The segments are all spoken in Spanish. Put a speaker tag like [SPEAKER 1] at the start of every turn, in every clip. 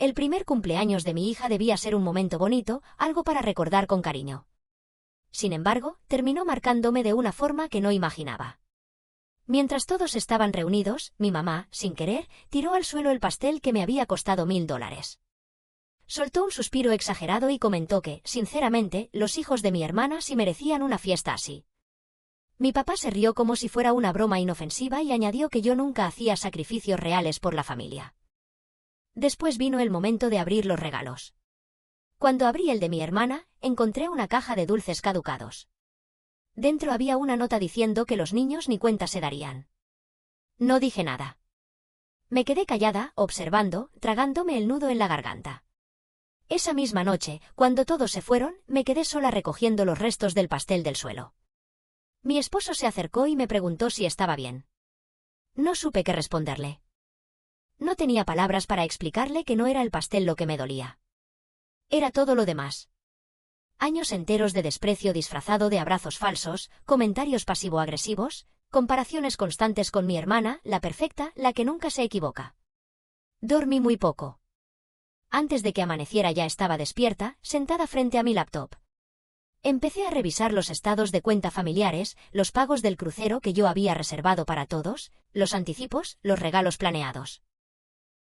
[SPEAKER 1] El primer cumpleaños de mi hija debía ser un momento bonito, algo para recordar con cariño. Sin embargo, terminó marcándome de una forma que no imaginaba. Mientras todos estaban reunidos, mi mamá, sin querer, tiró al suelo el pastel que me había costado $1000. Soltó un suspiro exagerado y comentó que, sinceramente, los hijos de mi hermana sí merecían una fiesta así. Mi papá se rió como si fuera una broma inofensiva y añadió que yo nunca hacía sacrificios reales por la familia. Después vino el momento de abrir los regalos. Cuando abrí el de mi hermana, encontré una caja de dulces caducados. Dentro había una nota diciendo que los niños ni cuenta se darían. No dije nada. Me quedé callada, observando, tragándome el nudo en la garganta. Esa misma noche, cuando todos se fueron, me quedé sola recogiendo los restos del pastel del suelo. Mi esposo se acercó y me preguntó si estaba bien. No supe qué responderle. No tenía palabras para explicarle que no era el pastel lo que me dolía. Era todo lo demás. Años enteros de desprecio disfrazado de abrazos falsos, comentarios pasivo-agresivos, comparaciones constantes con mi hermana, la perfecta, la que nunca se equivoca. Dormí muy poco. Antes de que amaneciera ya estaba despierta, sentada frente a mi laptop. Empecé a revisar los estados de cuenta familiares, los pagos del crucero que yo había reservado para todos, los anticipos, los regalos planeados.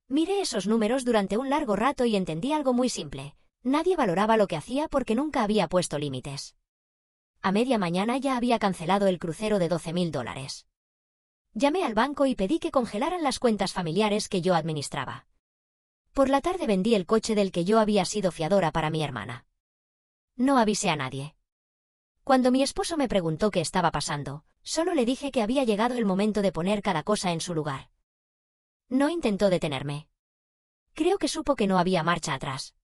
[SPEAKER 1] Miré esos números durante un largo rato y entendí algo muy simple. Nadie valoraba lo que hacía porque nunca había puesto límites. A media mañana ya había cancelado el crucero de $12.000. Llamé al banco y pedí que congelaran las cuentas familiares que yo administraba. Por la tarde vendí el coche del que yo había sido fiadora para mi hermana. No avisé a nadie. Cuando mi esposo me preguntó qué estaba pasando, solo le dije que había llegado el momento de poner cada cosa en su lugar. No intentó detenerme. Creo que supo que no había marcha atrás.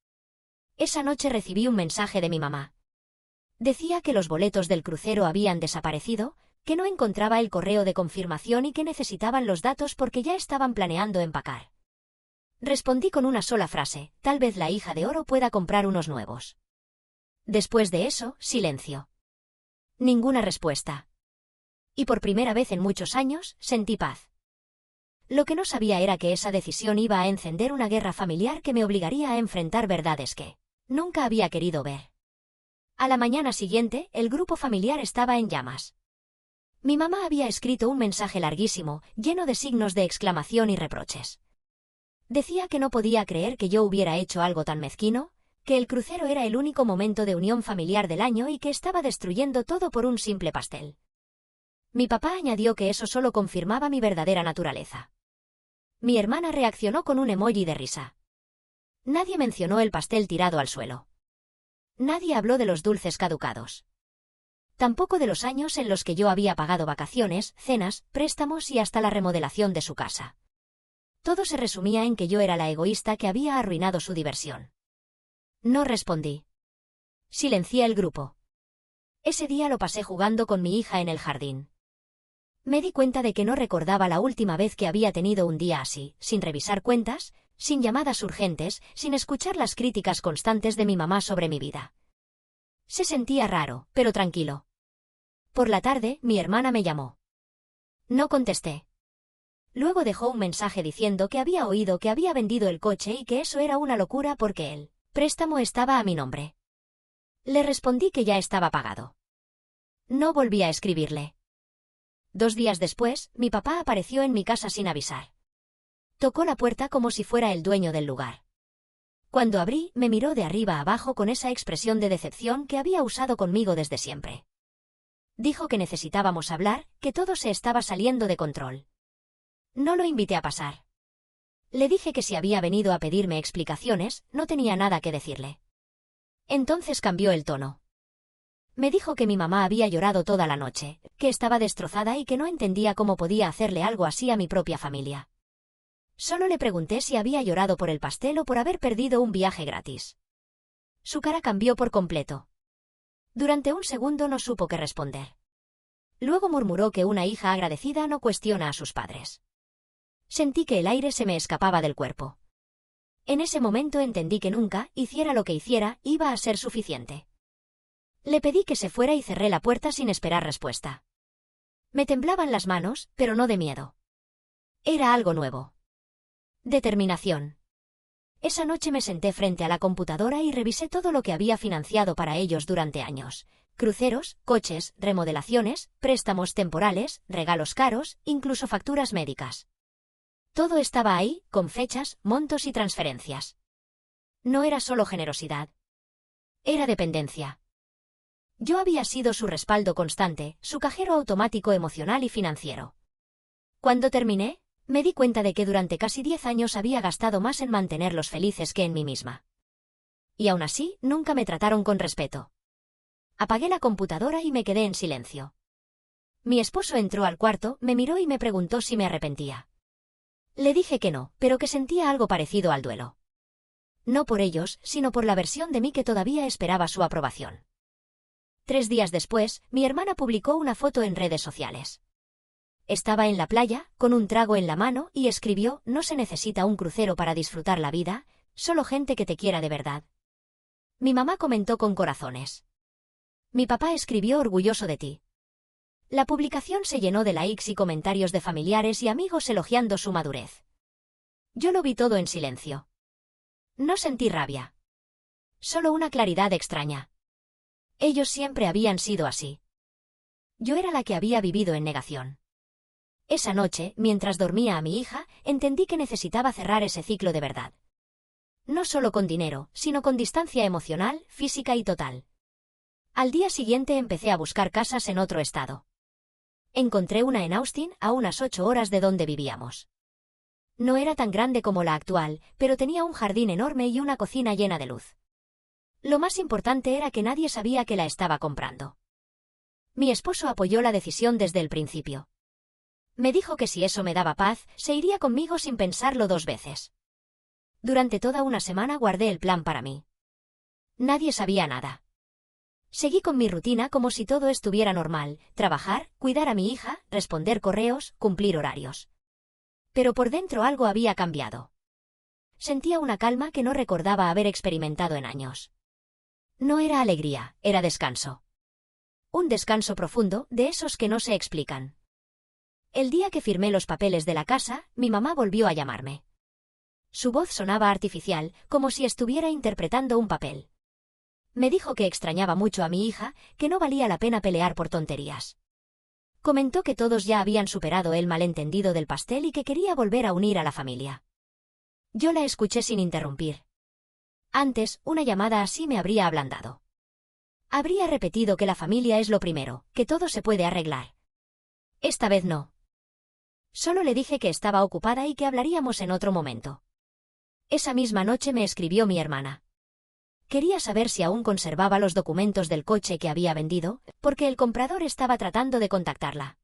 [SPEAKER 1] Esa noche recibí un mensaje de mi mamá. Decía que los boletos del crucero habían desaparecido, que no encontraba el correo de confirmación y que necesitaban los datos porque ya estaban planeando empacar. Respondí con una sola frase: tal vez la hija de oro pueda comprar unos nuevos. Después de eso, silencio. Ninguna respuesta. Y por primera vez en muchos años, sentí paz. Lo que no sabía era que esa decisión iba a encender una guerra familiar que me obligaría a enfrentar verdades que nunca había querido ver. A la mañana siguiente, el grupo familiar estaba en llamas. Mi mamá había escrito un mensaje larguísimo, lleno de signos de exclamación y reproches. Decía que no podía creer que yo hubiera hecho algo tan mezquino, que el crucero era el único momento de unión familiar del año y que estaba destruyendo todo por un simple pastel. Mi papá añadió que eso solo confirmaba mi verdadera naturaleza. Mi hermana reaccionó con un emoji de risa. Nadie mencionó el pastel tirado al suelo. Nadie habló de los dulces caducados. Tampoco de los años en los que yo había pagado vacaciones, cenas, préstamos y hasta la remodelación de su casa. Todo se resumía en que yo era la egoísta que había arruinado su diversión. No respondí. Silencié el grupo. Ese día lo pasé jugando con mi hija en el jardín. Me di cuenta de que no recordaba la última vez que había tenido un día así, sin revisar cuentas, sin llamadas urgentes, sin escuchar las críticas constantes de mi mamá sobre mi vida. Se sentía raro, pero tranquilo. Por la tarde, mi hermana me llamó. No contesté. Luego dejó un mensaje diciendo que había oído que había vendido el coche y que eso era una locura porque el préstamo estaba a mi nombre. Le respondí que ya estaba pagado. No volví a escribirle. 2 días después, mi papá apareció en mi casa sin avisar. Tocó la puerta como si fuera el dueño del lugar. Cuando abrí, me miró de arriba a abajo con esa expresión de decepción que había usado conmigo desde siempre. Dijo que necesitábamos hablar, que todo se estaba saliendo de control. No lo invité a pasar. Le dije que si había venido a pedirme explicaciones, no tenía nada que decirle. Entonces cambió el tono. Me dijo que mi mamá había llorado toda la noche, que estaba destrozada y que no entendía cómo podía hacerle algo así a mi propia familia. Solo le pregunté si había llorado por el pastel o por haber perdido un viaje gratis. Su cara cambió por completo. Durante un segundo no supo qué responder. Luego murmuró que una hija agradecida no cuestiona a sus padres. Sentí que el aire se me escapaba del cuerpo. En ese momento entendí que nunca, hiciera lo que hiciera, iba a ser suficiente. Le pedí que se fuera y cerré la puerta sin esperar respuesta. Me temblaban las manos, pero no de miedo. Era algo nuevo. Determinación. Esa noche me senté frente a la computadora y revisé todo lo que había financiado para ellos durante años. Cruceros, coches, remodelaciones, préstamos temporales, regalos caros, incluso facturas médicas. Todo estaba ahí, con fechas, montos y transferencias. No era solo generosidad. Era dependencia. Yo había sido su respaldo constante, su cajero automático emocional y financiero. Cuando terminé, me di cuenta de que durante casi 10 años había gastado más en mantenerlos felices que en mí misma. Y aún así, nunca me trataron con respeto. Apagué la computadora y me quedé en silencio. Mi esposo entró al cuarto, me miró y me preguntó si me arrepentía. Le dije que no, pero que sentía algo parecido al duelo. No por ellos, sino por la versión de mí que todavía esperaba su aprobación. 3 días después, mi hermana publicó una foto en redes sociales. Estaba en la playa, con un trago en la mano, y escribió: «No se necesita un crucero para disfrutar la vida, solo gente que te quiera de verdad». Mi mamá comentó con corazones. Mi papá escribió: «Orgulloso de ti». La publicación se llenó de likes y comentarios de familiares y amigos elogiando su madurez. Yo lo vi todo en silencio. No sentí rabia. Solo una claridad extraña. Ellos siempre habían sido así. Yo era la que había vivido en negación. Esa noche, mientras dormía a mi hija, entendí que necesitaba cerrar ese ciclo de verdad. No solo con dinero, sino con distancia emocional, física y total. Al día siguiente empecé a buscar casas en otro estado. Encontré una en Austin, a unas 8 horas de donde vivíamos. No era tan grande como la actual, pero tenía un jardín enorme y una cocina llena de luz. Lo más importante era que nadie sabía que la estaba comprando. Mi esposo apoyó la decisión desde el principio. Me dijo que si eso me daba paz, se iría conmigo sin pensarlo 2 veces. Durante toda una semana guardé el plan para mí. Nadie sabía nada. Seguí con mi rutina como si todo estuviera normal: trabajar, cuidar a mi hija, responder correos, cumplir horarios. Pero por dentro algo había cambiado. Sentía una calma que no recordaba haber experimentado en años. No era alegría, era descanso. Un descanso profundo, de esos que no se explican. El día que firmé los papeles de la casa, mi mamá volvió a llamarme. Su voz sonaba artificial, como si estuviera interpretando un papel. Me dijo que extrañaba mucho a mi hija, que no valía la pena pelear por tonterías. Comentó que todos ya habían superado el malentendido del pastel y que quería volver a unir a la familia. Yo la escuché sin interrumpir. Antes, una llamada así me habría ablandado. Habría repetido que la familia es lo primero, que todo se puede arreglar. Esta vez no. Solo le dije que estaba ocupada y que hablaríamos en otro momento. Esa misma noche me escribió mi hermana. Quería saber si aún conservaba los documentos del coche que había vendido, porque el comprador estaba tratando de contactarla.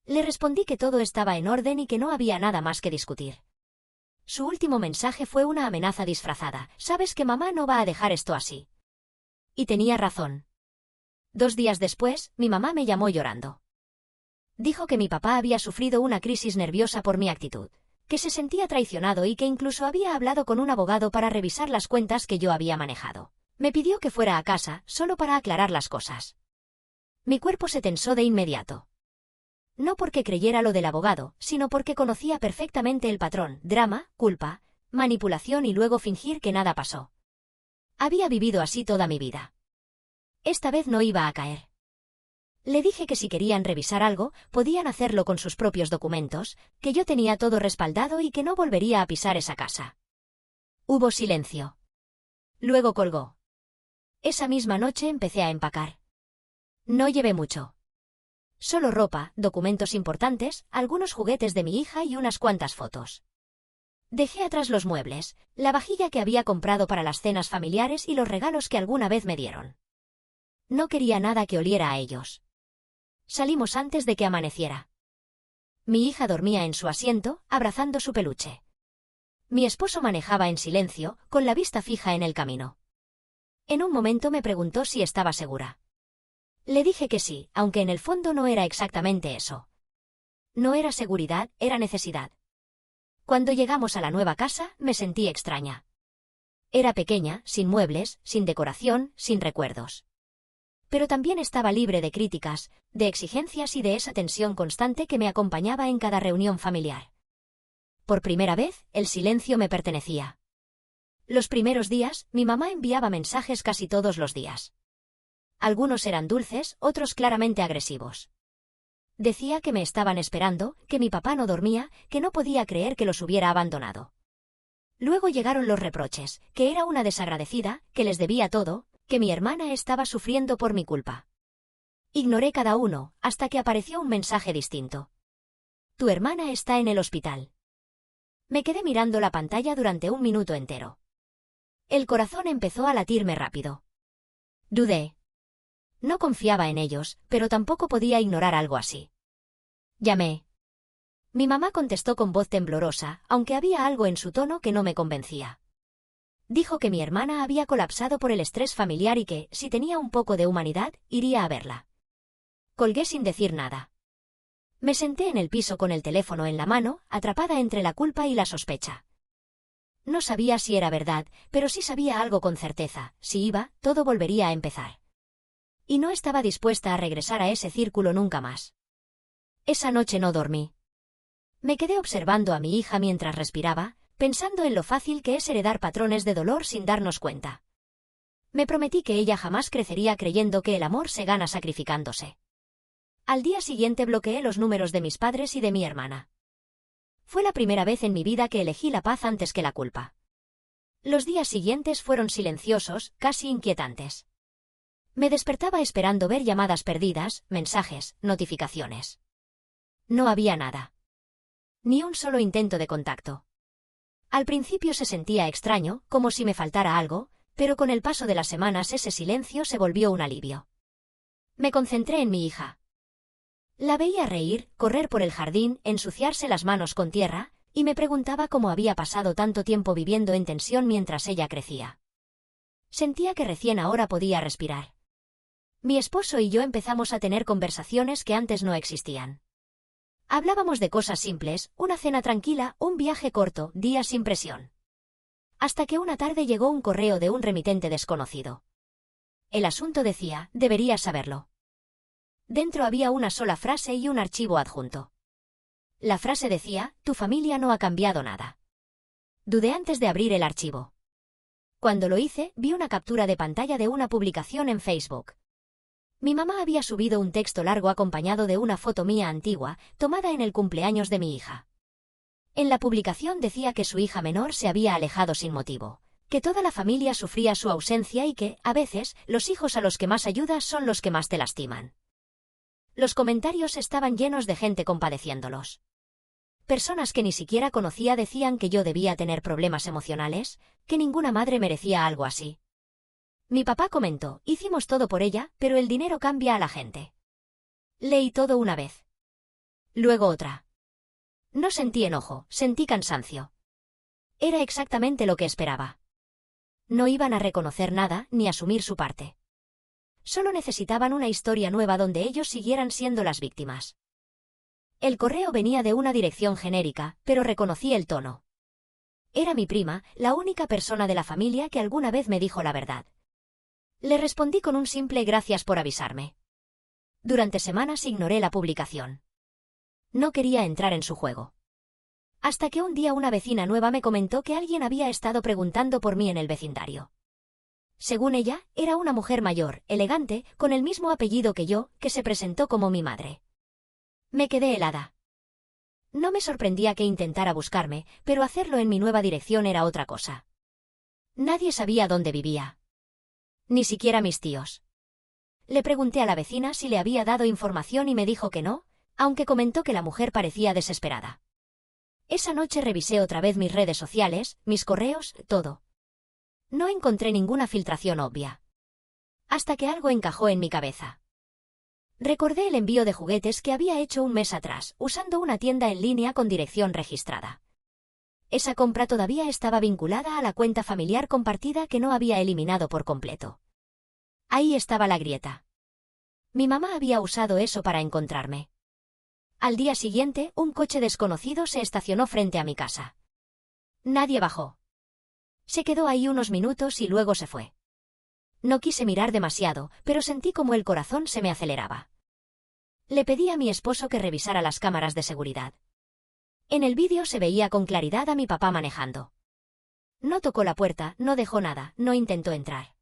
[SPEAKER 1] Le respondí que todo estaba en orden y que no había nada más que discutir. Su último mensaje fue una amenaza disfrazada: «Sabes que mamá no va a dejar esto así». Y tenía razón. 2 días después, mi mamá me llamó llorando. Dijo que mi papá había sufrido una crisis nerviosa por mi actitud, que se sentía traicionado y que incluso había hablado con un abogado para revisar las cuentas que yo había manejado. Me pidió que fuera a casa, solo para aclarar las cosas. Mi cuerpo se tensó de inmediato. No porque creyera lo del abogado, sino porque conocía perfectamente el patrón: drama, culpa, manipulación y luego fingir que nada pasó. Había vivido así toda mi vida. Esta vez no iba a caer. Le dije que si querían revisar algo, podían hacerlo con sus propios documentos, que yo tenía todo respaldado y que no volvería a pisar esa casa. Hubo silencio. Luego colgó. Esa misma noche empecé a empacar. No llevé mucho. Solo ropa, documentos importantes, algunos juguetes de mi hija y unas cuantas fotos. Dejé atrás los muebles, la vajilla que había comprado para las cenas familiares y los regalos que alguna vez me dieron. No quería nada que oliera a ellos. Salimos antes de que amaneciera. Mi hija dormía en su asiento, abrazando su peluche. Mi esposo manejaba en silencio, con la vista fija en el camino. En un momento me preguntó si estaba segura. Le dije que sí, aunque en el fondo no era exactamente eso. No era seguridad, era necesidad. Cuando llegamos a la nueva casa, me sentí extraña. Era pequeña, sin muebles, sin decoración, sin recuerdos. Pero también estaba libre de críticas, de exigencias y de esa tensión constante que me acompañaba en cada reunión familiar. Por primera vez, el silencio me pertenecía. Los primeros días, mi mamá enviaba mensajes casi todos los días. Algunos eran dulces, otros claramente agresivos. Decía que me estaban esperando, que mi papá no dormía, que no podía creer que los hubiera abandonado. Luego llegaron los reproches, que era una desagradecida, que les debía todo, que mi hermana estaba sufriendo por mi culpa. Ignoré cada uno, hasta que apareció un mensaje distinto. Tu hermana está en el hospital. Me quedé mirando la pantalla durante un minuto entero. El corazón empezó a latirme rápido. Dudé. No confiaba en ellos, pero tampoco podía ignorar algo así. Llamé. Mi mamá contestó con voz temblorosa, aunque había algo en su tono que no me convencía. Dijo que mi hermana había colapsado por el estrés familiar y que, si tenía un poco de humanidad, iría a verla. Colgué sin decir nada. Me senté en el piso con el teléfono en la mano, atrapada entre la culpa y la sospecha. No sabía si era verdad, pero sí sabía algo con certeza: si iba, todo volvería a empezar. Y no estaba dispuesta a regresar a ese círculo nunca más. Esa noche no dormí. Me quedé observando a mi hija mientras respiraba, pensando en lo fácil que es heredar patrones de dolor sin darnos cuenta. Me prometí que ella jamás crecería creyendo que el amor se gana sacrificándose. Al día siguiente bloqueé los números de mis padres y de mi hermana. Fue la primera vez en mi vida que elegí la paz antes que la culpa. Los días siguientes fueron silenciosos, casi inquietantes. Me despertaba esperando ver llamadas perdidas, mensajes, notificaciones. No había nada. Ni un solo intento de contacto. Al principio se sentía extraño, como si me faltara algo, pero con el paso de las semanas ese silencio se volvió un alivio. Me concentré en mi hija. La veía reír, correr por el jardín, ensuciarse las manos con tierra, y me preguntaba cómo había pasado tanto tiempo viviendo en tensión mientras ella crecía. Sentía que recién ahora podía respirar. Mi esposo y yo empezamos a tener conversaciones que antes no existían. Hablábamos de cosas simples, una cena tranquila, un viaje corto, días sin presión. Hasta que una tarde llegó un correo de un remitente desconocido. El asunto decía: deberías saberlo. Dentro había una sola frase y un archivo adjunto. La frase decía: tu familia no ha cambiado nada. Dudé antes de abrir el archivo. Cuando lo hice, vi una captura de pantalla de una publicación en Facebook. Mi mamá había subido un texto largo acompañado de una foto mía antigua, tomada en el cumpleaños de mi hija. En la publicación decía que su hija menor se había alejado sin motivo, que toda la familia sufría su ausencia y que, a veces, los hijos a los que más ayudas son los que más te lastiman. Los comentarios estaban llenos de gente compadeciéndolos. Personas que ni siquiera conocía decían que yo debía tener problemas emocionales, que ninguna madre merecía algo así. Mi papá comentó: hicimos todo por ella, pero el dinero cambia a la gente. Leí todo una vez. Luego otra. No sentí enojo, sentí cansancio. Era exactamente lo que esperaba. No iban a reconocer nada, ni asumir su parte. Solo necesitaban una historia nueva donde ellos siguieran siendo las víctimas. El correo venía de una dirección genérica, pero reconocí el tono. Era mi prima, la única persona de la familia que alguna vez me dijo la verdad. Le respondí con un simple gracias por avisarme. Durante semanas ignoré la publicación. No quería entrar en su juego. Hasta que un día una vecina nueva me comentó que alguien había estado preguntando por mí en el vecindario. Según ella, era una mujer mayor, elegante, con el mismo apellido que yo, que se presentó como mi madre. Me quedé helada. No me sorprendía que intentara buscarme, pero hacerlo en mi nueva dirección era otra cosa. Nadie sabía dónde vivía. Ni siquiera mis tíos. Le pregunté a la vecina si le había dado información y me dijo que no, aunque comentó que la mujer parecía desesperada. Esa noche revisé otra vez mis redes sociales, mis correos, todo. No encontré ninguna filtración obvia. Hasta que algo encajó en mi cabeza. Recordé el envío de juguetes que había hecho un mes atrás, usando una tienda en línea con dirección registrada. Esa compra todavía estaba vinculada a la cuenta familiar compartida que no había eliminado por completo. Ahí estaba la grieta. Mi mamá había usado eso para encontrarme. Al día siguiente, un coche desconocido se estacionó frente a mi casa. Nadie bajó. Se quedó ahí unos minutos y luego se fue. No quise mirar demasiado, pero sentí como el corazón se me aceleraba. Le pedí a mi esposo que revisara las cámaras de seguridad. En el vídeo se veía con claridad a mi papá manejando. No tocó la puerta, no dejó nada, no intentó entrar.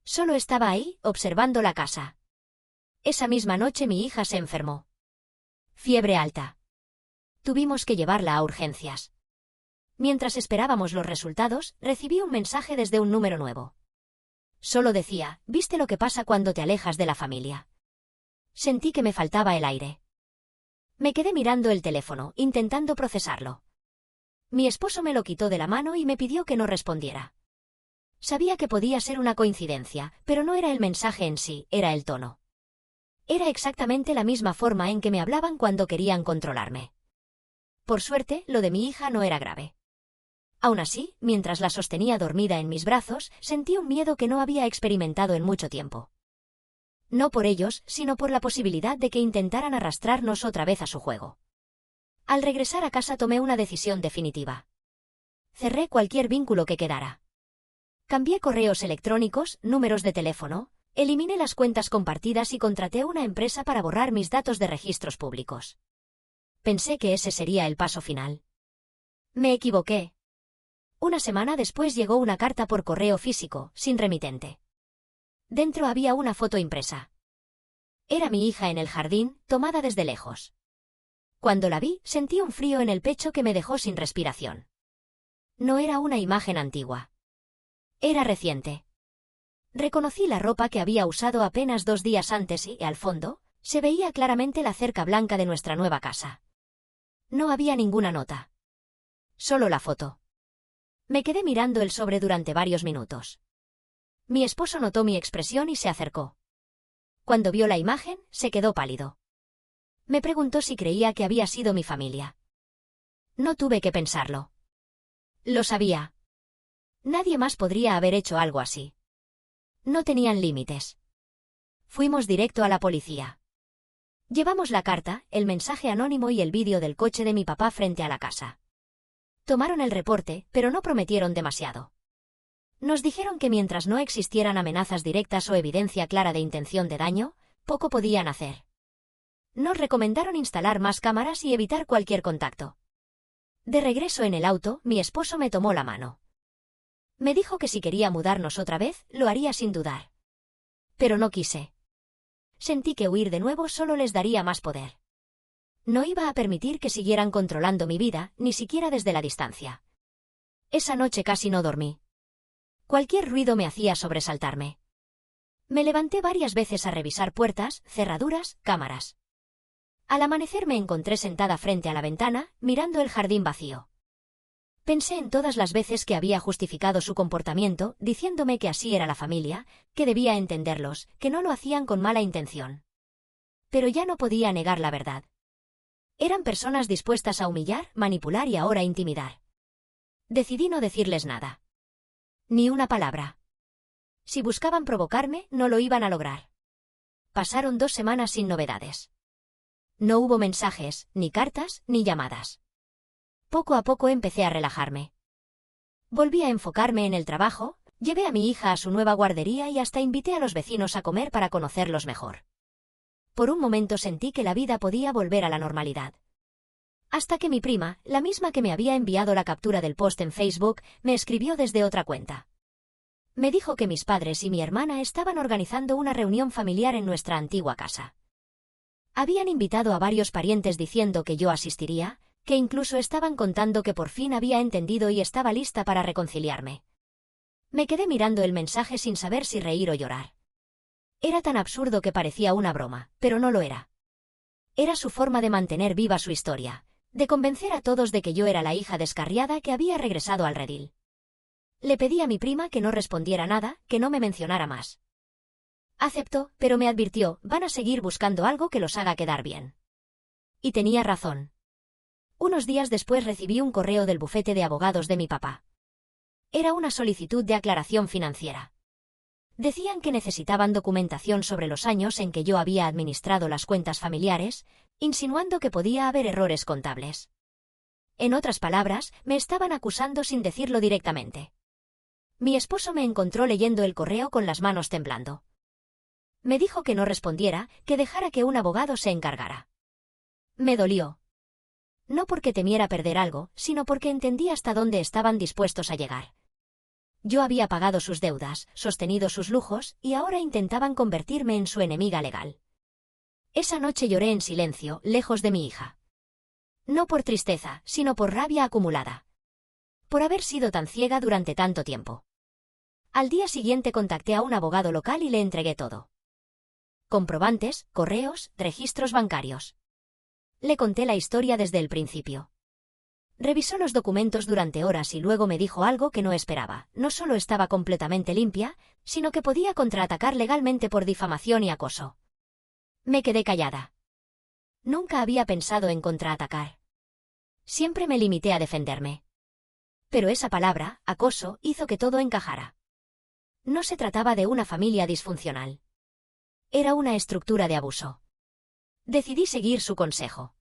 [SPEAKER 1] Solo estaba ahí, observando la casa. Esa misma noche mi hija se enfermó. Fiebre alta. Tuvimos que llevarla a urgencias. Mientras esperábamos los resultados, recibí un mensaje desde un número nuevo. Solo decía, ¿viste lo que pasa cuando te alejas de la familia? Sentí que me faltaba el aire. Me quedé mirando el teléfono, intentando procesarlo. Mi esposo me lo quitó de la mano y me pidió que no respondiera. Sabía que podía ser una coincidencia, pero no era el mensaje en sí, era el tono. Era exactamente la misma forma en que me hablaban cuando querían controlarme. Por suerte, lo de mi hija no era grave. Aún así, mientras la sostenía dormida en mis brazos, sentí un miedo que no había experimentado en mucho tiempo. No por ellos, sino por la posibilidad de que intentaran arrastrarnos otra vez a su juego. Al regresar a casa tomé una decisión definitiva. Cerré cualquier vínculo que quedara. Cambié correos electrónicos, números de teléfono, eliminé las cuentas compartidas y contraté una empresa para borrar mis datos de registros públicos. Pensé que ese sería el paso final. Me equivoqué. Una semana después llegó una carta por correo físico, sin remitente. Dentro había una foto impresa. Era mi hija en el jardín, tomada desde lejos. Cuando la vi, sentí un frío en el pecho que me dejó sin respiración. No era una imagen antigua. Era reciente. Reconocí la ropa que había usado apenas 2 días antes y, al fondo, se veía claramente la cerca blanca de nuestra nueva casa. No había ninguna nota. Solo la foto. Me quedé mirando el sobre durante varios minutos. Mi esposo notó mi expresión y se acercó. Cuando vio la imagen, se quedó pálido. Me preguntó si creía que había sido mi familia. No tuve que pensarlo. Lo sabía. Nadie más podría haber hecho algo así. No tenían límites. Fuimos directo a la policía. Llevamos la carta, el mensaje anónimo y el vídeo del coche de mi papá frente a la casa. Tomaron el reporte, pero no prometieron demasiado. Nos dijeron que mientras no existieran amenazas directas o evidencia clara de intención de daño, poco podían hacer. Nos recomendaron instalar más cámaras y evitar cualquier contacto. De regreso en el auto, mi esposo me tomó la mano. Me dijo que si quería mudarnos otra vez, lo haría sin dudar. Pero no quise. Sentí que huir de nuevo solo les daría más poder. No iba a permitir que siguieran controlando mi vida, ni siquiera desde la distancia. Esa noche casi no dormí. Cualquier ruido me hacía sobresaltarme. Me levanté varias veces a revisar puertas, cerraduras, cámaras. Al amanecer me encontré sentada frente a la ventana, mirando el jardín vacío. Pensé en todas las veces que había justificado su comportamiento, diciéndome que así era la familia, que debía entenderlos, que no lo hacían con mala intención. Pero ya no podía negar la verdad. Eran personas dispuestas a humillar, manipular y ahora intimidar. Decidí no decirles nada. Ni una palabra. Si buscaban provocarme, no lo iban a lograr. Pasaron 2 semanas sin novedades. No hubo mensajes, ni cartas, ni llamadas. Poco a poco empecé a relajarme. Volví a enfocarme en el trabajo, llevé a mi hija a su nueva guardería y hasta invité a los vecinos a comer para conocerlos mejor. Por un momento sentí que la vida podía volver a la normalidad. Hasta que mi prima, la misma que me había enviado la captura del post en Facebook, me escribió desde otra cuenta. Me dijo que mis padres y mi hermana estaban organizando una reunión familiar en nuestra antigua casa. Habían invitado a varios parientes diciendo que yo asistiría, que incluso estaban contando que por fin había entendido y estaba lista para reconciliarme. Me quedé mirando el mensaje sin saber si reír o llorar. Era tan absurdo que parecía una broma, pero no lo era. Era su forma de mantener viva su historia, de convencer a todos de que yo era la hija descarriada que había regresado al redil. Le pedí a mi prima que no respondiera nada, que no me mencionara más. Aceptó, pero me advirtió, van a seguir buscando algo que los haga quedar bien. Y tenía razón. Unos días después recibí un correo del bufete de abogados de mi papá. Era una solicitud de aclaración financiera. Decían que necesitaban documentación sobre los años en que yo había administrado las cuentas familiares, insinuando que podía haber errores contables. En otras palabras, me estaban acusando sin decirlo directamente. Mi esposo me encontró leyendo el correo con las manos temblando. Me dijo que no respondiera, que dejara que un abogado se encargara. Me dolió. No porque temiera perder algo, sino porque entendí hasta dónde estaban dispuestos a llegar. Yo había pagado sus deudas, sostenido sus lujos, y ahora intentaban convertirme en su enemiga legal. Esa noche lloré en silencio, lejos de mi hija. No por tristeza, sino por rabia acumulada. Por haber sido tan ciega durante tanto tiempo. Al día siguiente contacté a un abogado local y le entregué todo. Comprobantes, correos, registros bancarios. Le conté la historia desde el principio. Revisó los documentos durante horas y luego me dijo algo que no esperaba. No solo estaba completamente limpia, sino que podía contraatacar legalmente por difamación y acoso. Me quedé callada. Nunca había pensado en contraatacar. Siempre me limité a defenderme. Pero esa palabra, acoso, hizo que todo encajara. No se trataba de una familia disfuncional. Era una estructura de abuso. Decidí seguir su consejo.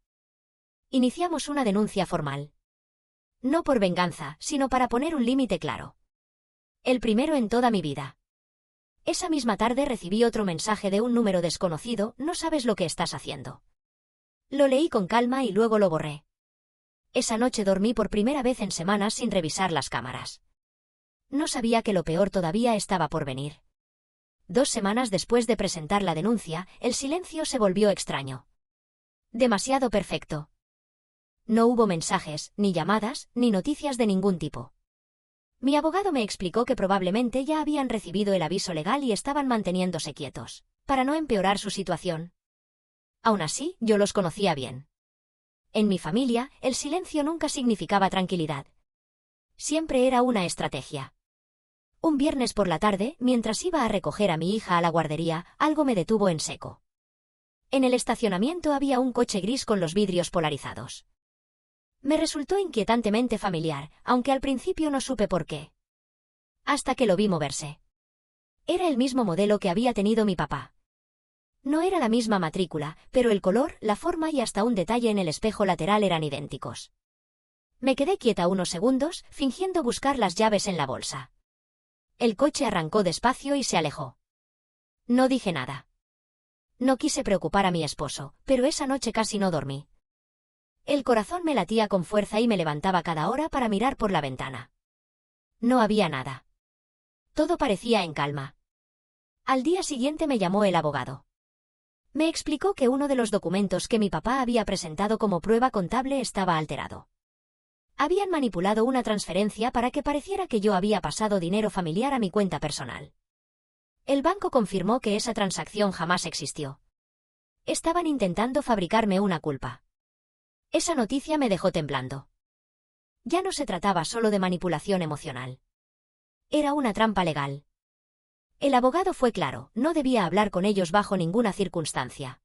[SPEAKER 1] Iniciamos una denuncia formal. No por venganza, sino para poner un límite claro. El primero en toda mi vida. Esa misma tarde recibí otro mensaje de un número desconocido: no sabes lo que estás haciendo. Lo leí con calma y luego lo borré. Esa noche dormí por primera vez en semanas sin revisar las cámaras. No sabía que lo peor todavía estaba por venir. 2 semanas después de presentar la denuncia, el silencio se volvió extraño. Demasiado perfecto. No hubo mensajes, ni llamadas, ni noticias de ningún tipo. Mi abogado me explicó que probablemente ya habían recibido el aviso legal y estaban manteniéndose quietos, para no empeorar su situación. Aún así, yo los conocía bien. En mi familia, el silencio nunca significaba tranquilidad. Siempre era una estrategia. Un viernes por la tarde, mientras iba a recoger a mi hija a la guardería, algo me detuvo en seco. En el estacionamiento había un coche gris con los vidrios polarizados. Me resultó inquietantemente familiar, aunque al principio no supe por qué. Hasta que lo vi moverse. Era el mismo modelo que había tenido mi papá. No era la misma matrícula, pero el color, la forma y hasta un detalle en el espejo lateral eran idénticos. Me quedé quieta unos segundos, fingiendo buscar las llaves en la bolsa. El coche arrancó despacio y se alejó. No dije nada. No quise preocupar a mi esposo, pero esa noche casi no dormí. El corazón me latía con fuerza y me levantaba cada hora para mirar por la ventana. No había nada. Todo parecía en calma. Al día siguiente me llamó el abogado. Me explicó que uno de los documentos que mi papá había presentado como prueba contable estaba alterado. Habían manipulado una transferencia para que pareciera que yo había pasado dinero familiar a mi cuenta personal. El banco confirmó que esa transacción jamás existió. Estaban intentando fabricarme una culpa. Esa noticia me dejó temblando. Ya no se trataba solo de manipulación emocional. Era una trampa legal. El abogado fue claro: no debía hablar con ellos bajo ninguna circunstancia.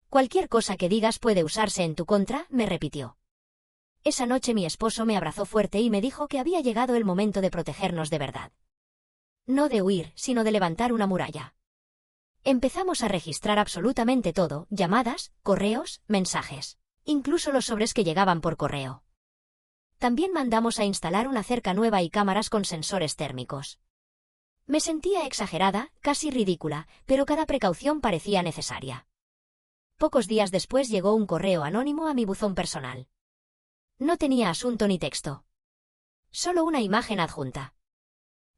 [SPEAKER 1] Cualquier cosa que digas puede usarse en tu contra, me repitió. Esa noche mi esposo me abrazó fuerte y me dijo que había llegado el momento de protegernos de verdad. No de huir, sino de levantar una muralla. Empezamos a registrar absolutamente todo: llamadas, correos, mensajes, incluso los sobres que llegaban por correo. También mandamos a instalar una cerca nueva y cámaras con sensores térmicos. Me sentía exagerada, casi ridícula, pero cada precaución parecía necesaria. Pocos días después llegó un correo anónimo a mi buzón personal. No tenía asunto ni texto. Solo una imagen adjunta.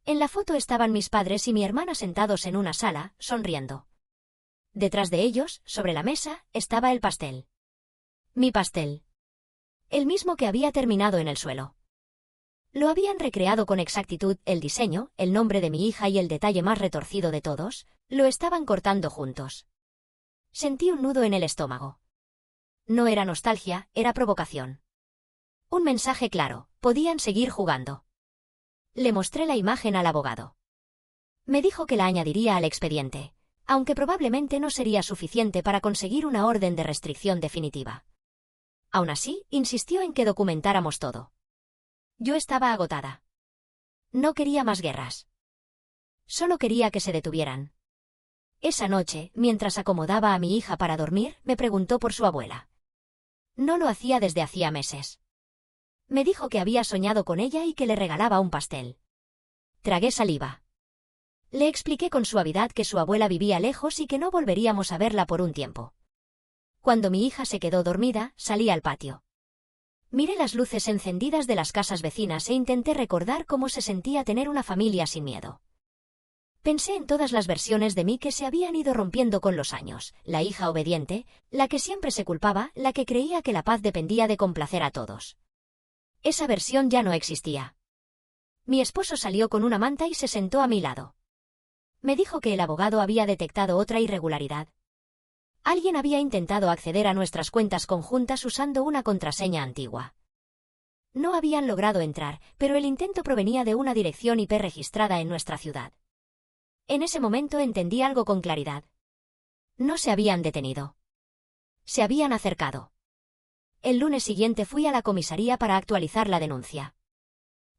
[SPEAKER 1] En la foto estaban mis padres y mi hermana sentados en una sala, sonriendo. Detrás de ellos, sobre la mesa, estaba el pastel. Mi pastel. El mismo que había terminado en el suelo. Lo habían recreado con exactitud: el diseño, el nombre de mi hija y el detalle más retorcido de todos, lo estaban cortando juntos. Sentí un nudo en el estómago. No era nostalgia, era provocación. Un mensaje claro: podían seguir jugando. Le mostré la imagen al abogado. Me dijo que la añadiría al expediente, aunque probablemente no sería suficiente para conseguir una orden de restricción definitiva. Aún así, insistió en que documentáramos todo. Yo estaba agotada. No quería más guerras. Solo quería que se detuvieran. Esa noche, mientras acomodaba a mi hija para dormir, me preguntó por su abuela. No lo hacía desde hacía meses. Me dijo que había soñado con ella y que le regalaba un pastel. Tragué saliva. Le expliqué con suavidad que su abuela vivía lejos y que no volveríamos a verla por un tiempo. Cuando mi hija se quedó dormida, salí al patio. Miré las luces encendidas de las casas vecinas e intenté recordar cómo se sentía tener una familia sin miedo. Pensé en todas las versiones de mí que se habían ido rompiendo con los años, la hija obediente, la que siempre se culpaba, la que creía que la paz dependía de complacer a todos. Esa versión ya no existía. Mi esposo salió con una manta y se sentó a mi lado. Me dijo que el abogado había detectado otra irregularidad. Alguien había intentado acceder a nuestras cuentas conjuntas usando una contraseña antigua. No habían logrado entrar, pero el intento provenía de una dirección IP registrada en nuestra ciudad. En ese momento entendí algo con claridad. No se habían detenido. Se habían acercado. El lunes siguiente fui a la comisaría para actualizar la denuncia.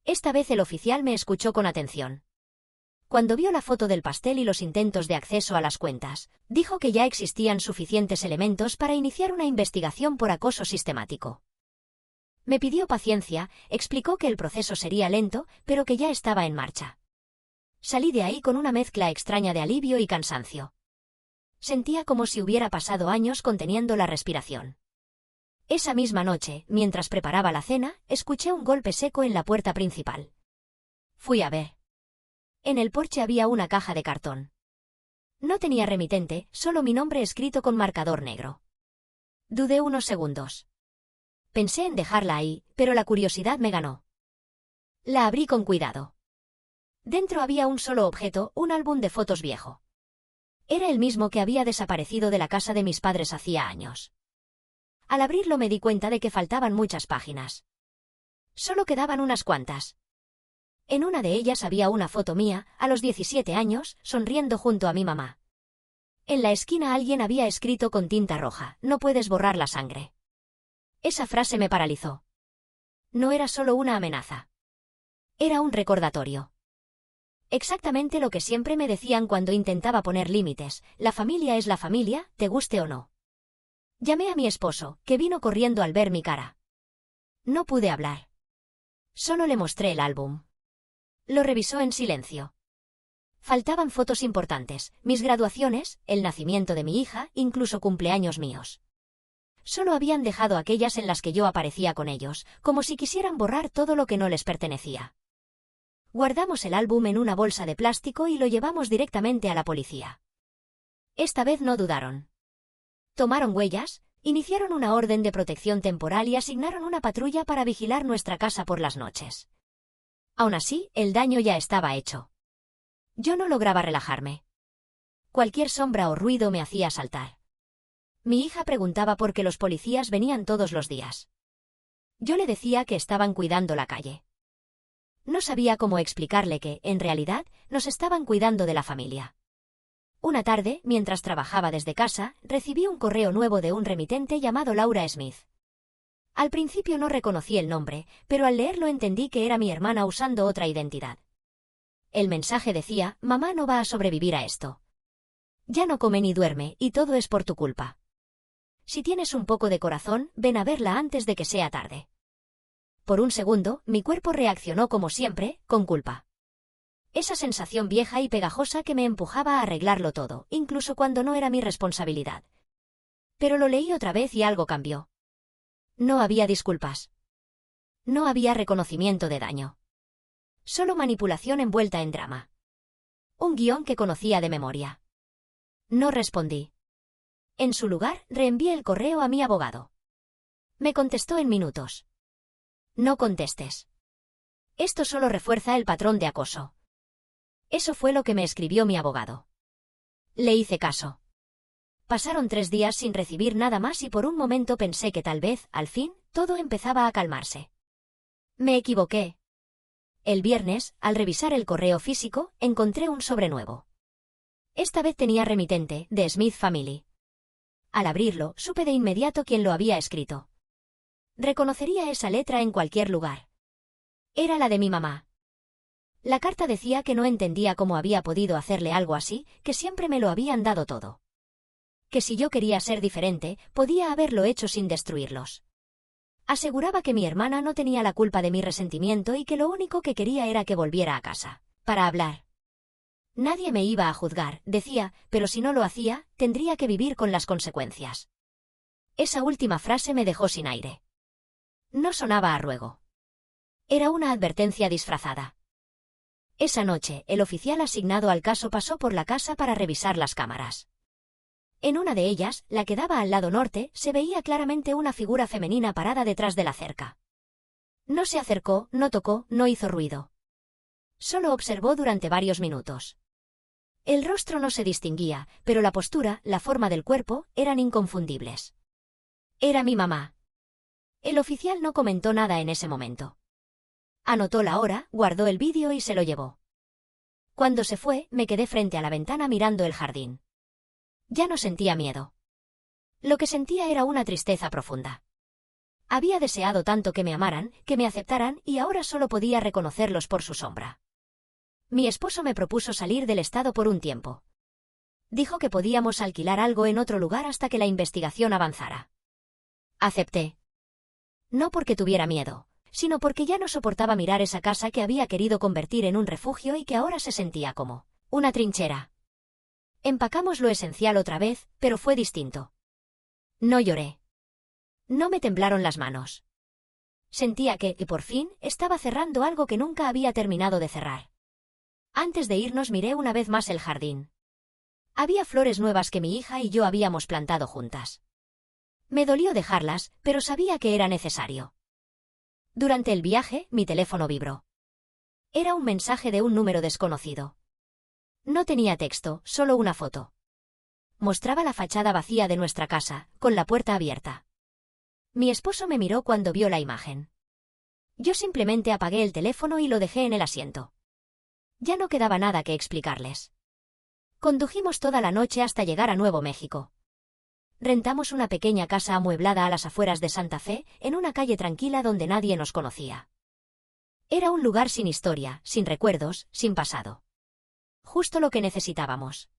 [SPEAKER 1] Esta vez el oficial me escuchó con atención. Cuando vio la foto del pastel y los intentos de acceso a las cuentas, dijo que ya existían suficientes elementos para iniciar una investigación por acoso sistemático. Me pidió paciencia, explicó que el proceso sería lento, pero que ya estaba en marcha. Salí de ahí con una mezcla extraña de alivio y cansancio. Sentía como si hubiera pasado años conteniendo la respiración. Esa misma noche, mientras preparaba la cena, escuché un golpe seco en la puerta principal. Fui a ver. En el porche había una caja de cartón. No tenía remitente, solo mi nombre escrito con marcador negro. Dudé unos segundos. Pensé en dejarla ahí, pero la curiosidad me ganó. La abrí con cuidado. Dentro había un solo objeto, un álbum de fotos viejo. Era el mismo que había desaparecido de la casa de mis padres hacía años. Al abrirlo me di cuenta de que faltaban muchas páginas. Solo quedaban unas cuantas. En una de ellas había una foto mía, a los 17 años, sonriendo junto a mi mamá. En la esquina alguien había escrito con tinta roja: "No puedes borrar la sangre". Esa frase me paralizó. No era solo una amenaza. Era un recordatorio. Exactamente lo que siempre me decían cuando intentaba poner límites: la familia es la familia, te guste o no. Llamé a mi esposo, que vino corriendo al ver mi cara. No pude hablar. Solo le mostré el álbum. Lo revisó en silencio. Faltaban fotos importantes, mis graduaciones, el nacimiento de mi hija, incluso cumpleaños míos. Solo habían dejado aquellas en las que yo aparecía con ellos, como si quisieran borrar todo lo que no les pertenecía. Guardamos el álbum en una bolsa de plástico y lo llevamos directamente a la policía. Esta vez no dudaron. Tomaron huellas, iniciaron una orden de protección temporal y asignaron una patrulla para vigilar nuestra casa por las noches. Aún así, el daño ya estaba hecho. Yo no lograba relajarme. Cualquier sombra o ruido me hacía saltar. Mi hija preguntaba por qué los policías venían todos los días. Yo le decía que estaban cuidando la calle. No sabía cómo explicarle que, en realidad, nos estaban cuidando de la familia. Una tarde, mientras trabajaba desde casa, recibí un correo nuevo de un remitente llamado Laura Smith. Al principio no reconocí el nombre, pero al leerlo entendí que era mi hermana usando otra identidad. El mensaje decía: "Mamá no va a sobrevivir a esto. Ya no come ni duerme, y todo es por tu culpa. Si tienes un poco de corazón, ven a verla antes de que sea tarde". Por un segundo, mi cuerpo reaccionó como siempre, con culpa. Esa sensación vieja y pegajosa que me empujaba a arreglarlo todo, incluso cuando no era mi responsabilidad. Pero lo leí otra vez y algo cambió. No había disculpas. No había reconocimiento de daño. Solo manipulación envuelta en drama. Un guión que conocía de memoria. No respondí. En su lugar, reenvié el correo a mi abogado. Me contestó en minutos. No contestes. Esto solo refuerza el patrón de acoso. Eso fue lo que me escribió mi abogado. Le hice caso. Pasaron 3 días sin recibir nada más y por un momento pensé que tal vez, al fin, todo empezaba a calmarse. Me equivoqué. El viernes, al revisar el correo físico, encontré un sobre nuevo. Esta vez tenía remitente, de Smith Family. Al abrirlo, supe de inmediato quién lo había escrito. Reconocería esa letra en cualquier lugar. Era la de mi mamá. La carta decía que no entendía cómo había podido hacerle algo así, que siempre me lo habían dado todo. Que si yo quería ser diferente, podía haberlo hecho sin destruirlos. Aseguraba que mi hermana no tenía la culpa de mi resentimiento y que lo único que quería era que volviera a casa, para hablar. Nadie me iba a juzgar, decía, pero si no lo hacía, tendría que vivir con las consecuencias. Esa última frase me dejó sin aire. No sonaba a ruego. Era una advertencia disfrazada. Esa noche, el oficial asignado al caso pasó por la casa para revisar las cámaras. En una de ellas, la que daba al lado norte, se veía claramente una figura femenina parada detrás de la cerca. No se acercó, no tocó, no hizo ruido. Solo observó durante varios minutos. El rostro no se distinguía, pero la postura, la forma del cuerpo, eran inconfundibles. Era mi mamá. El oficial no comentó nada en ese momento. Anotó la hora, guardó el vídeo y se lo llevó. Cuando se fue, me quedé frente a la ventana mirando el jardín. Ya no sentía miedo. Lo que sentía era una tristeza profunda. Había deseado tanto que me amaran, que me aceptaran, y ahora solo podía reconocerlos por su sombra. Mi esposo me propuso salir del estado por un tiempo. Dijo que podíamos alquilar algo en otro lugar hasta que la investigación avanzara. Acepté. No porque tuviera miedo, sino porque ya no soportaba mirar esa casa que había querido convertir en un refugio y que ahora se sentía como una trinchera. Empacamos lo esencial otra vez, pero fue distinto. No lloré. No me temblaron las manos. Sentía que, por fin, estaba cerrando algo que nunca había terminado de cerrar. Antes de irnos miré una vez más el jardín. Había flores nuevas que mi hija y yo habíamos plantado juntas. Me dolió dejarlas, pero sabía que era necesario. Durante el viaje, mi teléfono vibró. Era un mensaje de un número desconocido. No tenía texto, solo una foto. Mostraba la fachada vacía de nuestra casa, con la puerta abierta. Mi esposo me miró cuando vio la imagen. Yo simplemente apagué el teléfono y lo dejé en el asiento. Ya no quedaba nada que explicarles. Condujimos toda la noche hasta llegar a Nuevo México. Rentamos una pequeña casa amueblada a las afueras de Santa Fe, en una calle tranquila donde nadie nos conocía. Era un lugar sin historia, sin recuerdos, sin pasado. Justo lo que necesitábamos.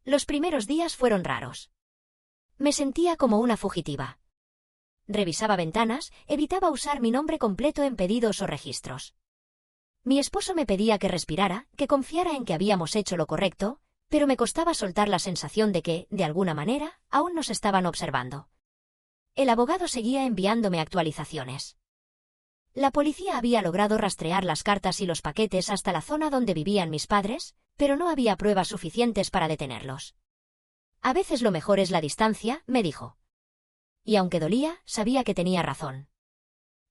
[SPEAKER 1] Los primeros días fueron raros. Me sentía como una fugitiva. Revisaba ventanas, evitaba usar mi nombre completo en pedidos o registros. Mi esposo me pedía que respirara, que confiara en que habíamos hecho lo correcto, pero me costaba soltar la sensación de que, de alguna manera, aún nos estaban observando. El abogado seguía enviándome actualizaciones. La policía había logrado rastrear las cartas y los paquetes hasta la zona donde vivían mis padres, pero no había pruebas suficientes para detenerlos. A veces lo mejor es la distancia, me dijo. Y aunque dolía, sabía que tenía razón.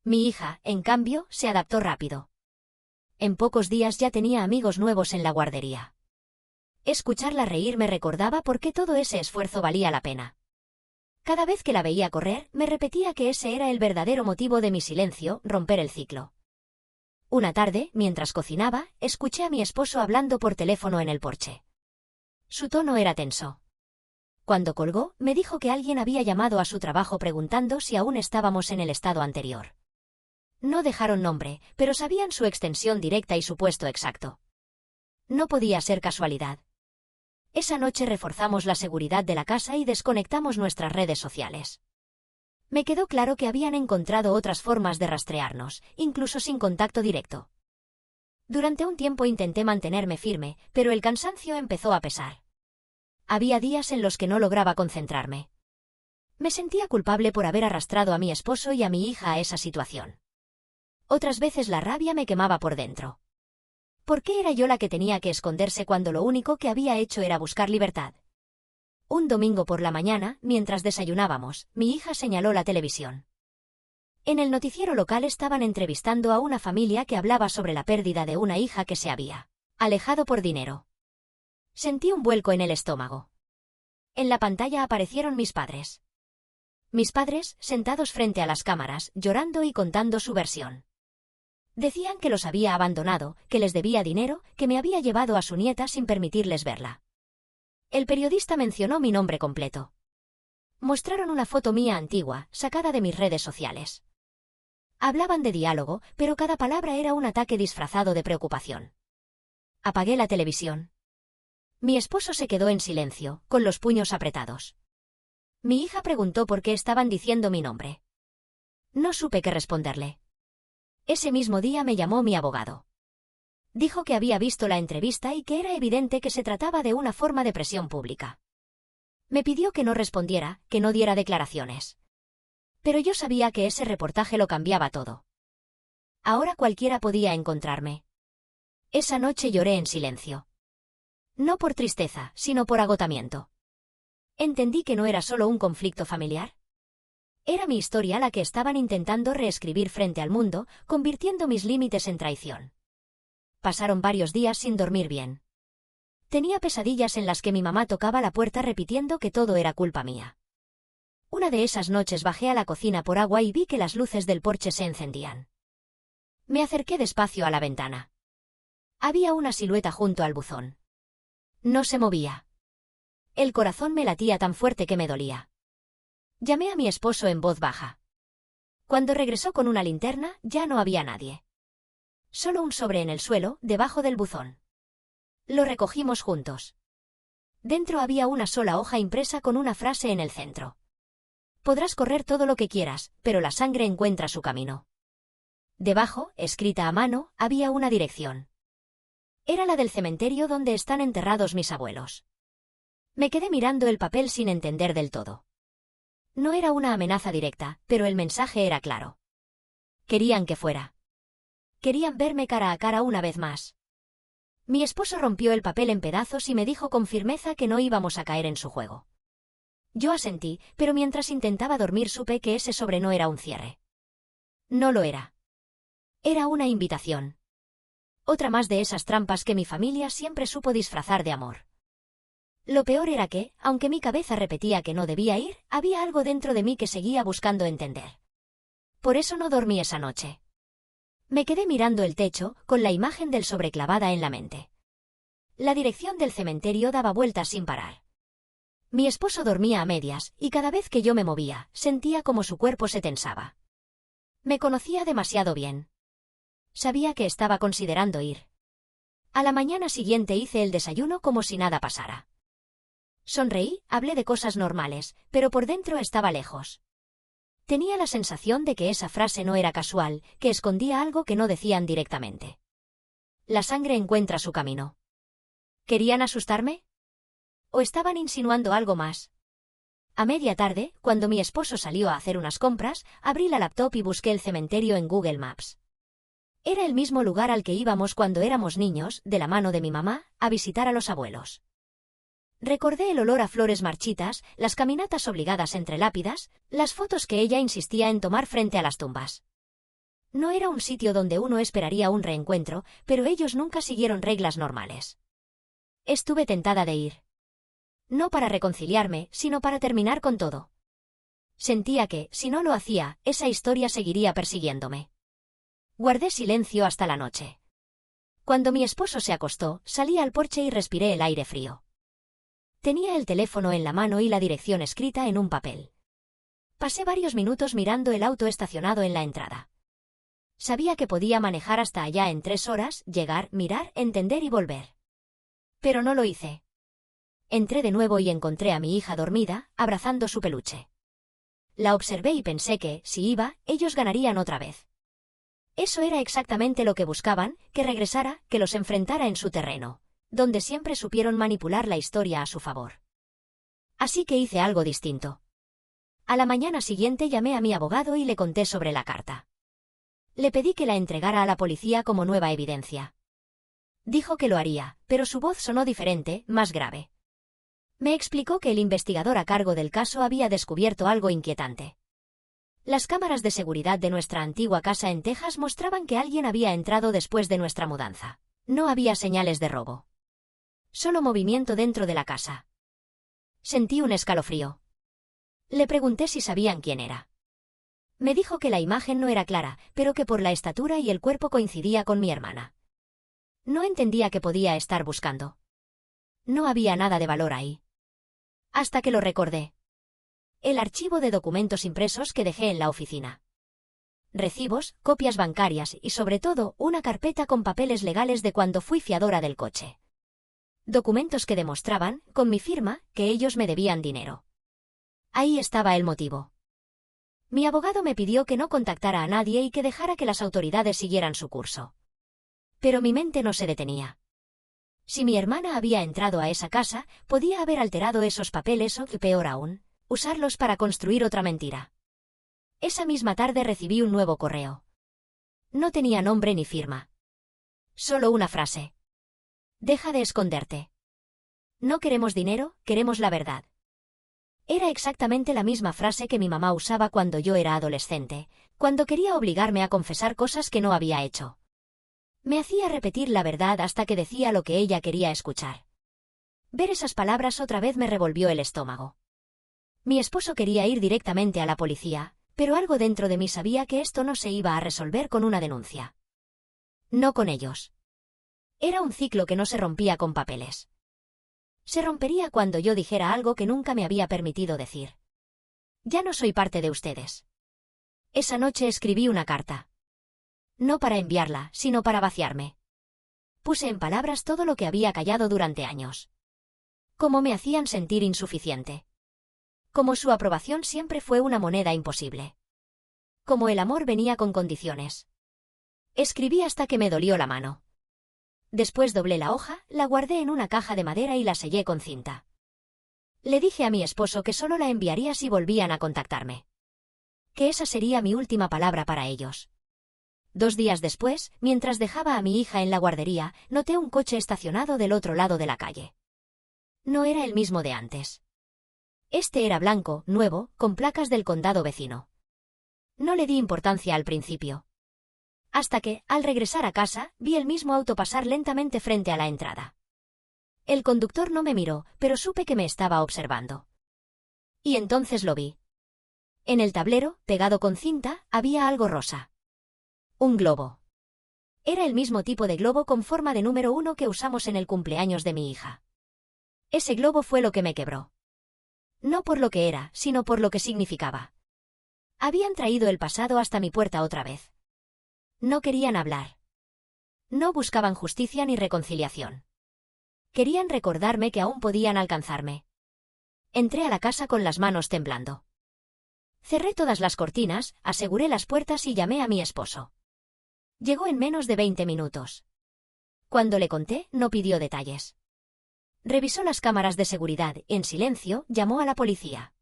[SPEAKER 1] Mi hija, en cambio, se adaptó rápido. En pocos días ya tenía amigos nuevos en la guardería. Escucharla reír me recordaba por qué todo ese esfuerzo valía la pena. Cada vez que la veía correr, me repetía que ese era el verdadero motivo de mi silencio, romper el ciclo. Una tarde, mientras cocinaba, escuché a mi esposo hablando por teléfono en el porche. Su tono era tenso. Cuando colgó, me dijo que alguien había llamado a su trabajo preguntando si aún estábamos en el estado anterior. No dejaron nombre, pero sabían su extensión directa y su puesto exacto. No podía ser casualidad. Esa noche reforzamos la seguridad de la casa y desconectamos nuestras redes sociales. Me quedó claro que habían encontrado otras formas de rastrearnos, incluso sin contacto directo. Durante un tiempo intenté mantenerme firme, pero el cansancio empezó a pesar. Había días en los que no lograba concentrarme. Me sentía culpable por haber arrastrado a mi esposo y a mi hija a esa situación. Otras veces la rabia me quemaba por dentro. ¿Por qué era yo la que tenía que esconderse cuando lo único que había hecho era buscar libertad? Un domingo por la mañana, mientras desayunábamos, mi hija señaló la televisión. En el noticiero local estaban entrevistando a una familia que hablaba sobre la pérdida de una hija que se había alejado por dinero. Sentí un vuelco en el estómago. En la pantalla aparecieron mis padres. Mis padres, sentados frente a las cámaras, llorando y contando su versión. Decían que los había abandonado, que les debía dinero, que me había llevado a su nieta sin permitirles verla. El periodista mencionó mi nombre completo. Mostraron una foto mía antigua, sacada de mis redes sociales. Hablaban de diálogo, pero cada palabra era un ataque disfrazado de preocupación. Apagué la televisión. Mi esposo se quedó en silencio, con los puños apretados. Mi hija preguntó por qué estaban diciendo mi nombre. No supe qué responderle. Ese mismo día me llamó mi abogado. Dijo que había visto la entrevista y que era evidente que se trataba de una forma de presión pública. Me pidió que no respondiera, que no diera declaraciones. Pero yo sabía que ese reportaje lo cambiaba todo. Ahora cualquiera podía encontrarme. Esa noche lloré en silencio. No por tristeza, sino por agotamiento. Entendí que no era solo un conflicto familiar. Era mi historia la que estaban intentando reescribir frente al mundo, convirtiendo mis límites en traición. Pasaron varios días sin dormir bien. Tenía pesadillas en las que mi mamá tocaba la puerta repitiendo que todo era culpa mía. Una de esas noches bajé a la cocina por agua y vi que las luces del porche se encendían. Me acerqué despacio a la ventana. Había una silueta junto al buzón. No se movía. El corazón me latía tan fuerte que me dolía. Llamé a mi esposo en voz baja. Cuando regresó con una linterna, ya no había nadie. Solo un sobre en el suelo, debajo del buzón. Lo recogimos juntos. Dentro había una sola hoja impresa con una frase en el centro. Podrás correr todo lo que quieras, pero la sangre encuentra su camino. Debajo, escrita a mano, había una dirección. Era la del cementerio donde están enterrados mis abuelos. Me quedé mirando el papel sin entender del todo. No era una amenaza directa, pero el mensaje era claro. Querían que fuera. Querían verme cara a cara una vez más. Mi esposo rompió el papel en pedazos y me dijo con firmeza que no íbamos a caer en su juego. Yo asentí, pero mientras intentaba dormir supe que ese sobre no era un cierre. No lo era. Era una invitación. Otra más de esas trampas que mi familia siempre supo disfrazar de amor. Lo peor era que, aunque mi cabeza repetía que no debía ir, había algo dentro de mí que seguía buscando entender. Por eso no dormí esa noche. Me quedé mirando el techo, con la imagen del sobre clavada en la mente. La dirección del cementerio daba vueltas sin parar. Mi esposo dormía a medias, y cada vez que yo me movía, sentía como su cuerpo se tensaba. Me conocía demasiado bien. Sabía que estaba considerando ir. A la mañana siguiente hice el desayuno como si nada pasara. Sonreí, hablé de cosas normales, pero por dentro estaba lejos. Tenía la sensación de que esa frase no era casual, que escondía algo que no decían directamente. La sangre encuentra su camino. ¿Querían asustarme? ¿O estaban insinuando algo más? A media tarde, cuando mi esposo salió a hacer unas compras, abrí la laptop y busqué el cementerio en Google Maps. Era el mismo lugar al que íbamos cuando éramos niños, de la mano de mi mamá, a visitar a los abuelos. Recordé el olor a flores marchitas, las caminatas obligadas entre lápidas, las fotos que ella insistía en tomar frente a las tumbas. No era un sitio donde uno esperaría un reencuentro, pero ellos nunca siguieron reglas normales. Estuve tentada de ir. No para reconciliarme, sino para terminar con todo. Sentía que, si no lo hacía, esa historia seguiría persiguiéndome. Guardé silencio hasta la noche. Cuando mi esposo se acostó, salí al porche y respiré el aire frío. Tenía el teléfono en la mano y la dirección escrita en un papel. Pasé varios minutos mirando el auto estacionado en la entrada. Sabía que podía manejar hasta allá en 3 horas, llegar, mirar, entender y volver. Pero no lo hice. Entré de nuevo y encontré a mi hija dormida, abrazando su peluche. La observé y pensé que, si iba, ellos ganarían otra vez. Eso era exactamente lo que buscaban, que regresara, que los enfrentara en su terreno, donde siempre supieron manipular la historia a su favor. Así que hice algo distinto. A la mañana siguiente llamé a mi abogado y le conté sobre la carta. Le pedí que la entregara a la policía como nueva evidencia. Dijo que lo haría, pero su voz sonó diferente, más grave. Me explicó que el investigador a cargo del caso había descubierto algo inquietante. Las cámaras de seguridad de nuestra antigua casa en Texas mostraban que alguien había entrado después de nuestra mudanza. No había señales de robo. Solo movimiento dentro de la casa. Sentí un escalofrío. Le pregunté si sabían quién era. Me dijo que la imagen no era clara, pero que por la estatura y el cuerpo coincidía con mi hermana. No entendía qué podía estar buscando. No había nada de valor ahí. Hasta que lo recordé. El archivo de documentos impresos que dejé en la oficina. Recibos, copias bancarias y sobre todo una carpeta con papeles legales de cuando fui fiadora del coche. Documentos que demostraban, con mi firma, que ellos me debían dinero. Ahí estaba el motivo. Mi abogado me pidió que no contactara a nadie y que dejara que las autoridades siguieran su curso. Pero mi mente no se detenía. Si mi hermana había entrado a esa casa, podía haber alterado esos papeles o, peor aún, usarlos para construir otra mentira. Esa misma tarde recibí un nuevo correo. No tenía nombre ni firma. Solo una frase. Deja de esconderte. No queremos dinero, queremos la verdad. Era exactamente la misma frase que mi mamá usaba cuando yo era adolescente, cuando quería obligarme a confesar cosas que no había hecho. Me hacía repetir la verdad hasta que decía lo que ella quería escuchar. Ver esas palabras otra vez me revolvió el estómago. Mi esposo quería ir directamente a la policía, pero algo dentro de mí sabía que esto no se iba a resolver con una denuncia. No con ellos. Era un ciclo que no se rompía con papeles. Se rompería cuando yo dijera algo que nunca me había permitido decir. Ya no soy parte de ustedes. Esa noche escribí una carta. No para enviarla, sino para vaciarme. Puse en palabras todo lo que había callado durante años. Cómo me hacían sentir insuficiente. Cómo su aprobación siempre fue una moneda imposible. Cómo el amor venía con condiciones. Escribí hasta que me dolió la mano. Después doblé la hoja, la guardé en una caja de madera y la sellé con cinta. Le dije a mi esposo que solo la enviaría si volvían a contactarme. Que esa sería mi última palabra para ellos. 2 días después, mientras dejaba a mi hija en la guardería, noté un coche estacionado del otro lado de la calle. No era el mismo de antes. Este era blanco, nuevo, con placas del condado vecino. No le di importancia al principio. Hasta que, al regresar a casa, vi el mismo auto pasar lentamente frente a la entrada. El conductor no me miró, pero supe que me estaba observando. Y entonces lo vi. En el tablero, pegado con cinta, había algo rosa. Un globo. Era el mismo tipo de globo con forma de número 1 que usamos en el cumpleaños de mi hija. Ese globo fue lo que me quebró. No por lo que era, sino por lo que significaba. Habían traído el pasado hasta mi puerta otra vez. No querían hablar. No buscaban justicia ni reconciliación. Querían recordarme que aún podían alcanzarme. Entré a la casa con las manos temblando. Cerré todas las cortinas, aseguré las puertas y llamé a mi esposo. Llegó en menos de 20 minutos. Cuando le conté, no pidió detalles. Revisó las cámaras de seguridad, en silencio, llamó a la policía.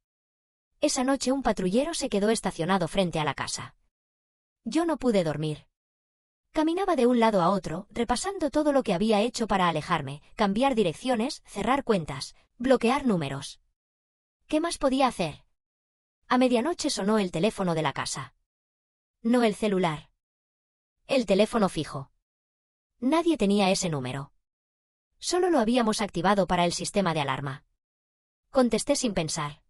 [SPEAKER 1] Esa noche un patrullero se quedó estacionado frente a la casa. Yo no pude dormir. Caminaba de un lado a otro, repasando todo lo que había hecho para alejarme, cambiar direcciones, cerrar cuentas, bloquear números. ¿Qué más podía hacer? A medianoche sonó el teléfono de la casa. No el celular. El teléfono fijo. Nadie tenía ese número. Solo lo habíamos activado para el sistema de alarma. Contesté sin pensar.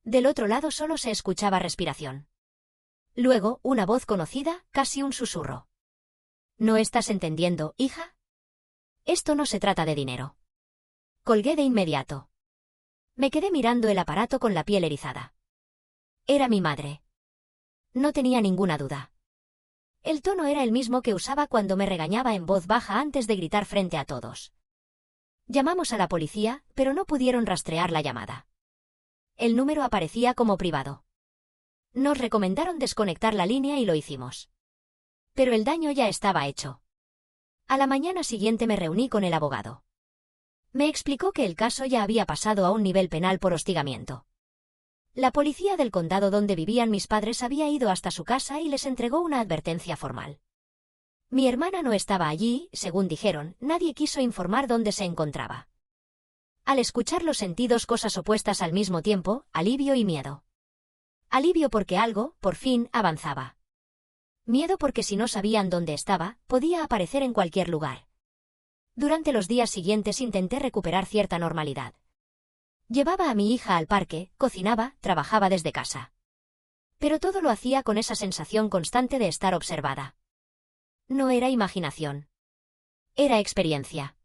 [SPEAKER 1] Del otro lado solo se escuchaba respiración. Luego, una voz conocida, casi un susurro. ¿No estás entendiendo, hija? Esto no se trata de dinero. Colgué de inmediato. Me quedé mirando el aparato con la piel erizada. Era mi madre. No tenía ninguna duda. El tono era el mismo que usaba cuando me regañaba en voz baja antes de gritar frente a todos. Llamamos a la policía, pero no pudieron rastrear la llamada. El número aparecía como privado. Nos recomendaron desconectar la línea y lo hicimos. Pero el daño ya estaba hecho. A la mañana siguiente me reuní con el abogado. Me explicó que el caso ya había pasado a un nivel penal por hostigamiento. La policía del condado donde vivían mis padres había ido hasta su casa y les entregó una advertencia formal. Mi hermana no estaba allí, según dijeron, nadie quiso informar dónde se encontraba. Al escucharlo sentí 2 cosas opuestas al mismo tiempo, alivio y miedo. Alivio porque algo, por fin, avanzaba. Miedo porque si no sabían dónde estaba, podía aparecer en cualquier lugar. Durante los días siguientes intenté recuperar cierta normalidad. Llevaba a mi hija al parque, cocinaba, trabajaba desde casa. Pero todo lo hacía con esa sensación constante de estar observada. No era imaginación. Era experiencia.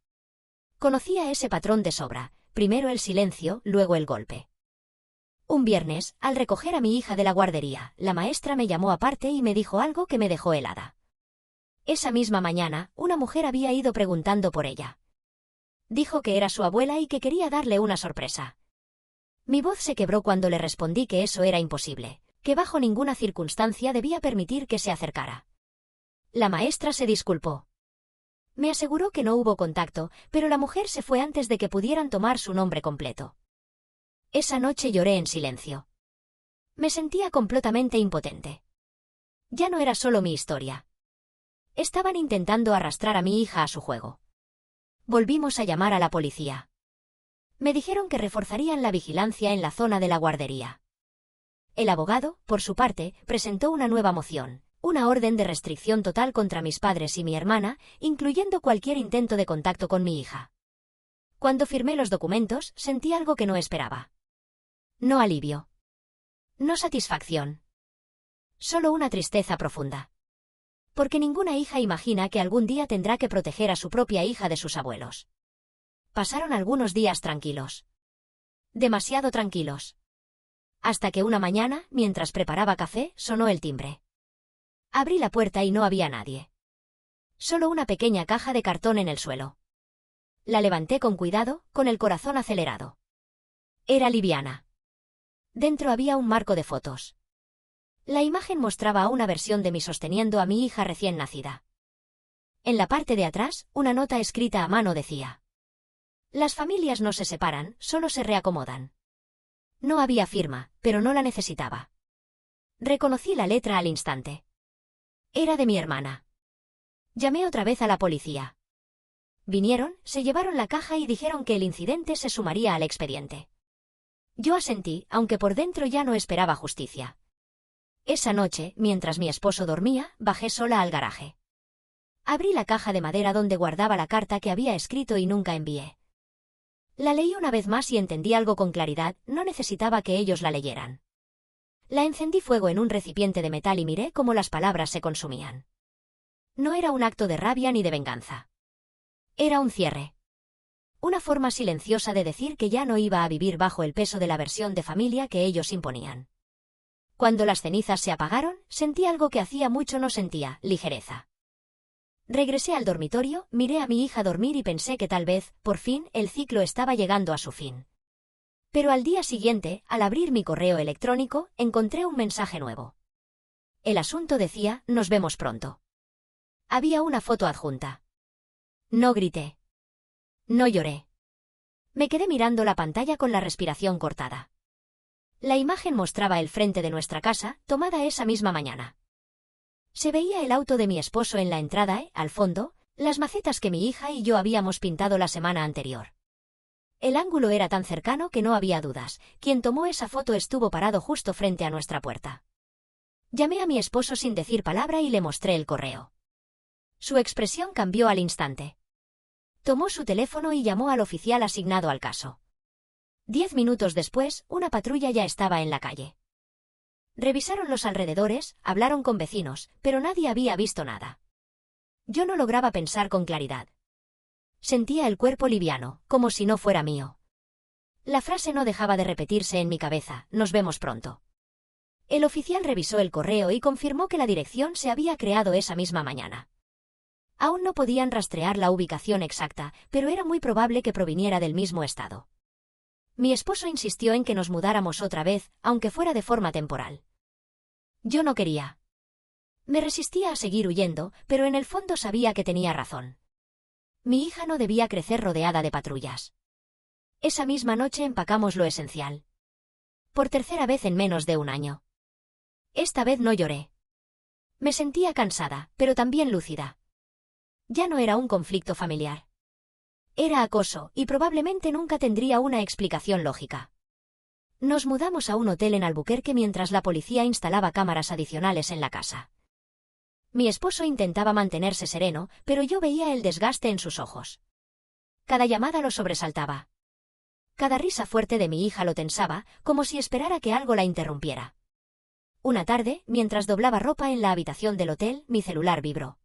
[SPEAKER 1] Conocía ese patrón de sobra, primero el silencio, luego el golpe. Un viernes, al recoger a mi hija de la guardería, la maestra me llamó aparte y me dijo algo que me dejó helada. Esa misma mañana, una mujer había ido preguntando por ella. Dijo que era su abuela y que quería darle una sorpresa. Mi voz se quebró cuando le respondí que eso era imposible, que bajo ninguna circunstancia debía permitir que se acercara. La maestra se disculpó. Me aseguró que no hubo contacto, pero la mujer se fue antes de que pudieran tomar su nombre completo. Esa noche lloré en silencio. Me sentía completamente impotente. Ya no era solo mi historia. Estaban intentando arrastrar a mi hija a su juego. Volvimos a llamar a la policía. Me dijeron que reforzarían la vigilancia en la zona de la guardería. El abogado, por su parte, presentó una nueva moción, una orden de restricción total contra mis padres y mi hermana, incluyendo cualquier intento de contacto con mi hija. Cuando firmé los documentos, sentí algo que no esperaba. No alivio. No satisfacción. Solo una tristeza profunda. Porque ninguna hija imagina que algún día tendrá que proteger a su propia hija de sus abuelos. Pasaron algunos días tranquilos. Demasiado tranquilos. Hasta que una mañana, mientras preparaba café, sonó el timbre. Abrí la puerta y no había nadie. Solo una pequeña caja de cartón en el suelo. La levanté con cuidado, con el corazón acelerado. Era liviana. Dentro había un marco de fotos. La imagen mostraba una versión de mí sosteniendo a mi hija recién nacida. En la parte de atrás, una nota escrita a mano decía: las familias no se separan, solo se reacomodan. No había firma, pero no la necesitaba. Reconocí la letra al instante. Era de mi hermana. Llamé otra vez a la policía. Vinieron, se llevaron la caja y dijeron que el incidente se sumaría al expediente. Yo asentí, aunque por dentro ya no esperaba justicia. Esa noche, mientras mi esposo dormía, bajé sola al garaje. Abrí la caja de madera donde guardaba la carta que había escrito y nunca envié. La leí una vez más y entendí algo con claridad, no necesitaba que ellos la leyeran. La encendí fuego en un recipiente de metal y miré cómo las palabras se consumían. No era un acto de rabia ni de venganza. Era un cierre. Una forma silenciosa de decir que ya no iba a vivir bajo el peso de la versión de familia que ellos imponían. Cuando las cenizas se apagaron, sentí algo que hacía mucho no sentía, ligereza. Regresé al dormitorio, miré a mi hija dormir y pensé que tal vez, por fin, el ciclo estaba llegando a su fin. Pero al día siguiente, al abrir mi correo electrónico, encontré un mensaje nuevo. El asunto decía: nos vemos pronto. Había una foto adjunta. No grité. No lloré. Me quedé mirando la pantalla con la respiración cortada. La imagen mostraba el frente de nuestra casa, tomada esa misma mañana. Se veía el auto de mi esposo en la entrada y, al fondo, las macetas que mi hija y yo habíamos pintado la semana anterior. El ángulo era tan cercano que no había dudas. Quien tomó esa foto estuvo parado justo frente a nuestra puerta. Llamé a mi esposo sin decir palabra y le mostré el correo. Su expresión cambió al instante. Tomó su teléfono y llamó al oficial asignado al caso. 10 minutos después, una patrulla ya estaba en la calle. Revisaron los alrededores, hablaron con vecinos, pero nadie había visto nada. Yo no lograba pensar con claridad. Sentía el cuerpo liviano, como si no fuera mío. La frase no dejaba de repetirse en mi cabeza: nos vemos pronto. El oficial revisó el correo y confirmó que la dirección se había creado esa misma mañana. Aún no podían rastrear la ubicación exacta, pero era muy probable que proviniera del mismo estado. Mi esposo insistió en que nos mudáramos otra vez, aunque fuera de forma temporal. Yo no quería. Me resistía a seguir huyendo, pero en el fondo sabía que tenía razón. Mi hija no debía crecer rodeada de patrullas. Esa misma noche empacamos lo esencial. Por tercera vez en menos de un año. Esta vez no lloré. Me sentía cansada, pero también lúcida. Ya no era un conflicto familiar. Era acoso, y probablemente nunca tendría una explicación lógica. Nos mudamos a un hotel en Albuquerque mientras la policía instalaba cámaras adicionales en la casa. Mi esposo intentaba mantenerse sereno, pero yo veía el desgaste en sus ojos. Cada llamada lo sobresaltaba. Cada risa fuerte de mi hija lo tensaba, como si esperara que algo la interrumpiera. Una tarde, mientras doblaba ropa en la habitación del hotel, mi celular vibró.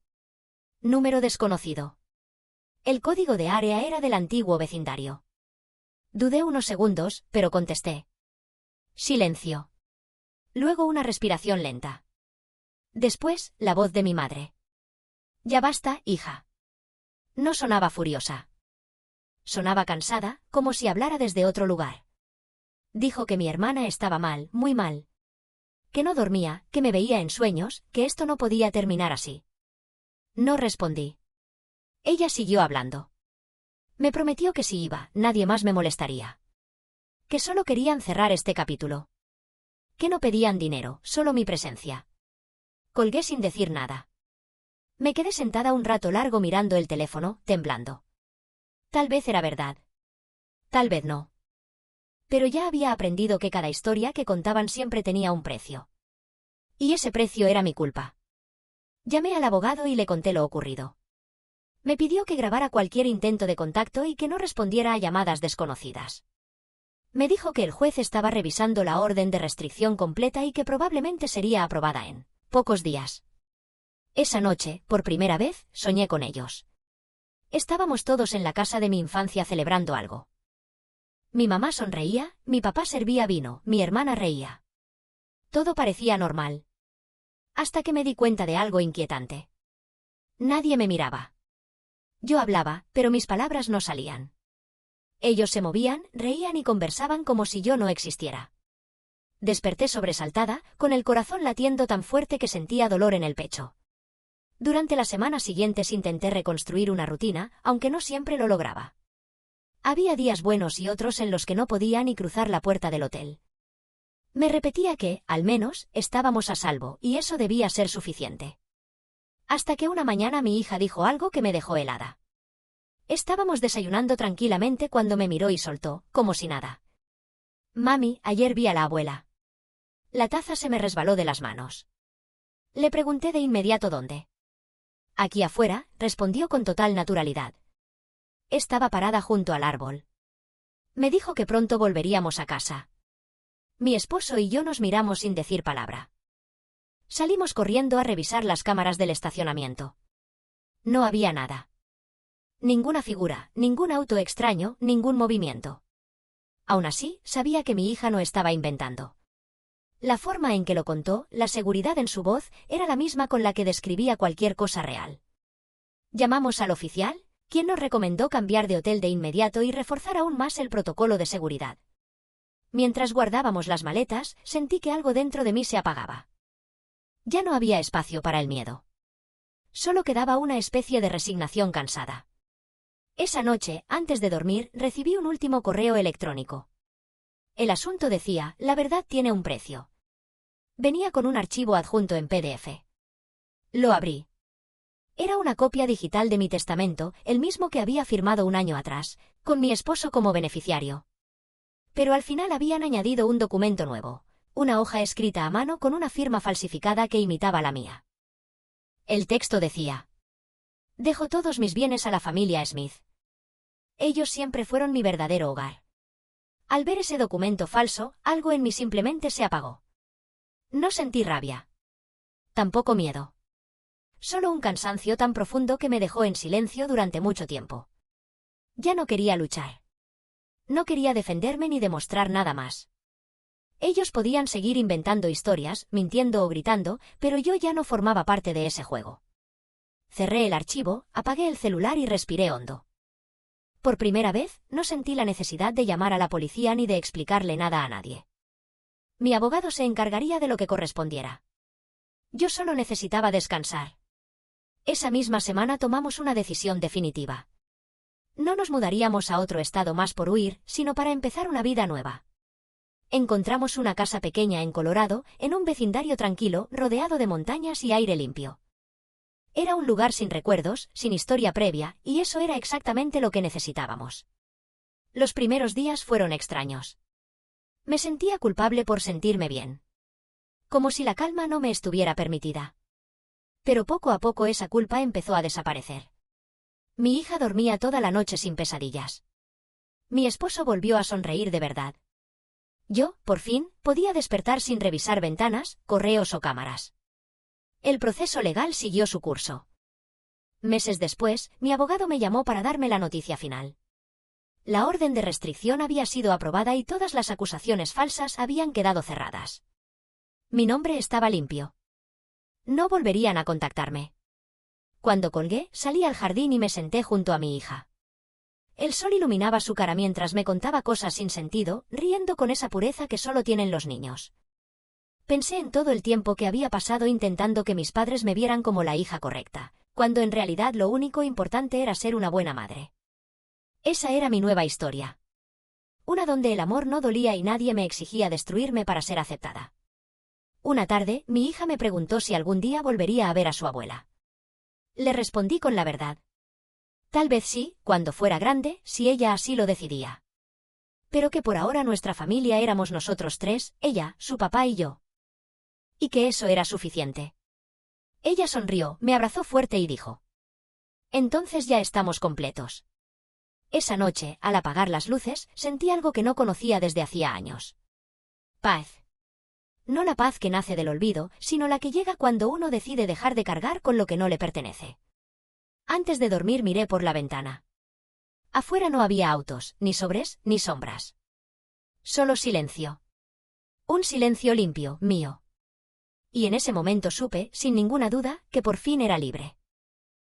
[SPEAKER 1] Número desconocido. El código de área era del antiguo vecindario. Dudé unos segundos, pero contesté. Silencio. Luego una respiración lenta. Después, la voz de mi madre. Ya basta, hija. No sonaba furiosa. Sonaba cansada, como si hablara desde otro lugar. Dijo que mi hermana estaba mal, muy mal. Que no dormía, que me veía en sueños, que esto no podía terminar así. No respondí. Ella siguió hablando. Me prometió que si iba, nadie más me molestaría. Que solo querían cerrar este capítulo. que no pedían dinero, solo mi presencia. Colgué sin decir nada. Me quedé sentada un rato largo mirando el teléfono, temblando. Tal vez era verdad. Tal vez no. Pero ya había aprendido que cada historia que contaban siempre tenía un precio. Y ese precio era mi culpa. Llamé al abogado y le conté lo ocurrido. Me pidió que grabara cualquier intento de contacto y que no respondiera a llamadas desconocidas. Me dijo que el juez estaba revisando la orden de restricción completa y que probablemente sería aprobada en pocos días. Esa noche, por primera vez, soñé con ellos. Estábamos todos en la casa de mi infancia celebrando algo. Mi mamá sonreía, mi papá servía vino, mi hermana reía. Todo parecía normal. Hasta que me di cuenta de algo inquietante. Nadie me miraba. Yo hablaba, pero mis palabras no salían. Ellos se movían, reían y conversaban como si yo no existiera. Desperté sobresaltada, con el corazón latiendo tan fuerte que sentía dolor en el pecho. Durante las semanas siguientes intenté reconstruir una rutina, aunque no siempre lo lograba. Había días buenos y otros en los que no podía ni cruzar la puerta del hotel. Me repetía que, al menos, estábamos a salvo, y eso debía ser suficiente. Hasta que una mañana mi hija dijo algo que me dejó helada. Estábamos desayunando tranquilamente cuando me miró y soltó, como si nada. Mami, ayer vi a la abuela. La taza se me resbaló de las manos. Le pregunté de inmediato dónde. Aquí afuera, respondió con total naturalidad. Estaba parada junto al árbol. Me dijo que pronto volveríamos a casa. Mi esposo y yo nos miramos sin decir palabra. Salimos corriendo a revisar las cámaras del estacionamiento. No había nada. Ninguna figura, ningún auto extraño, ningún movimiento. Aún así, sabía que mi hija no estaba inventando. La forma en que lo contó, la seguridad en su voz, era la misma con la que describía cualquier cosa real. Llamamos al oficial, quien nos recomendó cambiar de hotel de inmediato y reforzar aún más el protocolo de seguridad. Mientras guardábamos las maletas, sentí que algo dentro de mí se apagaba. Ya no había espacio para el miedo. Solo quedaba una especie de resignación cansada. Esa noche, antes de dormir, recibí un último correo electrónico. El asunto decía, la verdad tiene un precio. Venía con un archivo adjunto en PDF. Lo abrí. Era una copia digital de mi testamento, el mismo que había firmado un año atrás, con mi esposo como beneficiario. Pero al final habían añadido un documento nuevo, una hoja escrita a mano con una firma falsificada que imitaba la mía. El texto decía: dejo todos mis bienes a la familia Smith. Ellos siempre fueron mi verdadero hogar. Al ver ese documento falso, algo en mí simplemente se apagó. No sentí rabia. Tampoco miedo. Solo un cansancio tan profundo que me dejó en silencio durante mucho tiempo. Ya no quería luchar. No quería defenderme ni demostrar nada más. Ellos podían seguir inventando historias, mintiendo o gritando, pero yo ya no formaba parte de ese juego. Cerré el archivo, apagué el celular y respiré hondo. Por primera vez, no sentí la necesidad de llamar a la policía ni de explicarle nada a nadie. Mi abogado se encargaría de lo que correspondiera. Yo solo necesitaba descansar. Esa misma semana tomamos una decisión definitiva. No nos mudaríamos a otro estado más por huir, sino para empezar una vida nueva. Encontramos una casa pequeña en Colorado, en un vecindario tranquilo, rodeado de montañas y aire limpio. Era un lugar sin recuerdos, sin historia previa, y eso era exactamente lo que necesitábamos. Los primeros días fueron extraños. Me sentía culpable por sentirme bien. Como si la calma no me estuviera permitida. Pero poco a poco esa culpa empezó a desaparecer. Mi hija dormía toda la noche sin pesadillas. Mi esposo volvió a sonreír de verdad. Yo, por fin, podía despertar sin revisar ventanas, correos o cámaras. El proceso legal siguió su curso. Meses después, mi abogado me llamó para darme la noticia final. La orden de restricción había sido aprobada y todas las acusaciones falsas habían quedado cerradas. Mi nombre estaba limpio. No volverían a contactarme. Cuando colgué, salí al jardín y me senté junto a mi hija. El sol iluminaba su cara mientras me contaba cosas sin sentido, riendo con esa pureza que solo tienen los niños. Pensé en todo el tiempo que había pasado intentando que mis padres me vieran como la hija correcta, cuando en realidad lo único importante era ser una buena madre. Esa era mi nueva historia. Una donde el amor no dolía y nadie me exigía destruirme para ser aceptada. Una tarde, mi hija me preguntó si algún día volvería a ver a su abuela. Le respondí con la verdad. Tal vez sí, cuando fuera grande, si ella así lo decidía. Pero que por ahora nuestra familia éramos nosotros tres, ella, su papá y yo. Y que eso era suficiente. Ella sonrió, me abrazó fuerte y dijo: «Entonces ya estamos completos». Esa noche, al apagar las luces, sentí algo que no conocía desde hacía años. Paz. No la paz que nace del olvido, sino la que llega cuando uno decide dejar de cargar con lo que no le pertenece. Antes de dormir miré por la ventana. Afuera no había autos, ni sobres, ni sombras. Solo silencio. Un silencio limpio, mío. Y en ese momento supe, sin ninguna duda, que por fin era libre.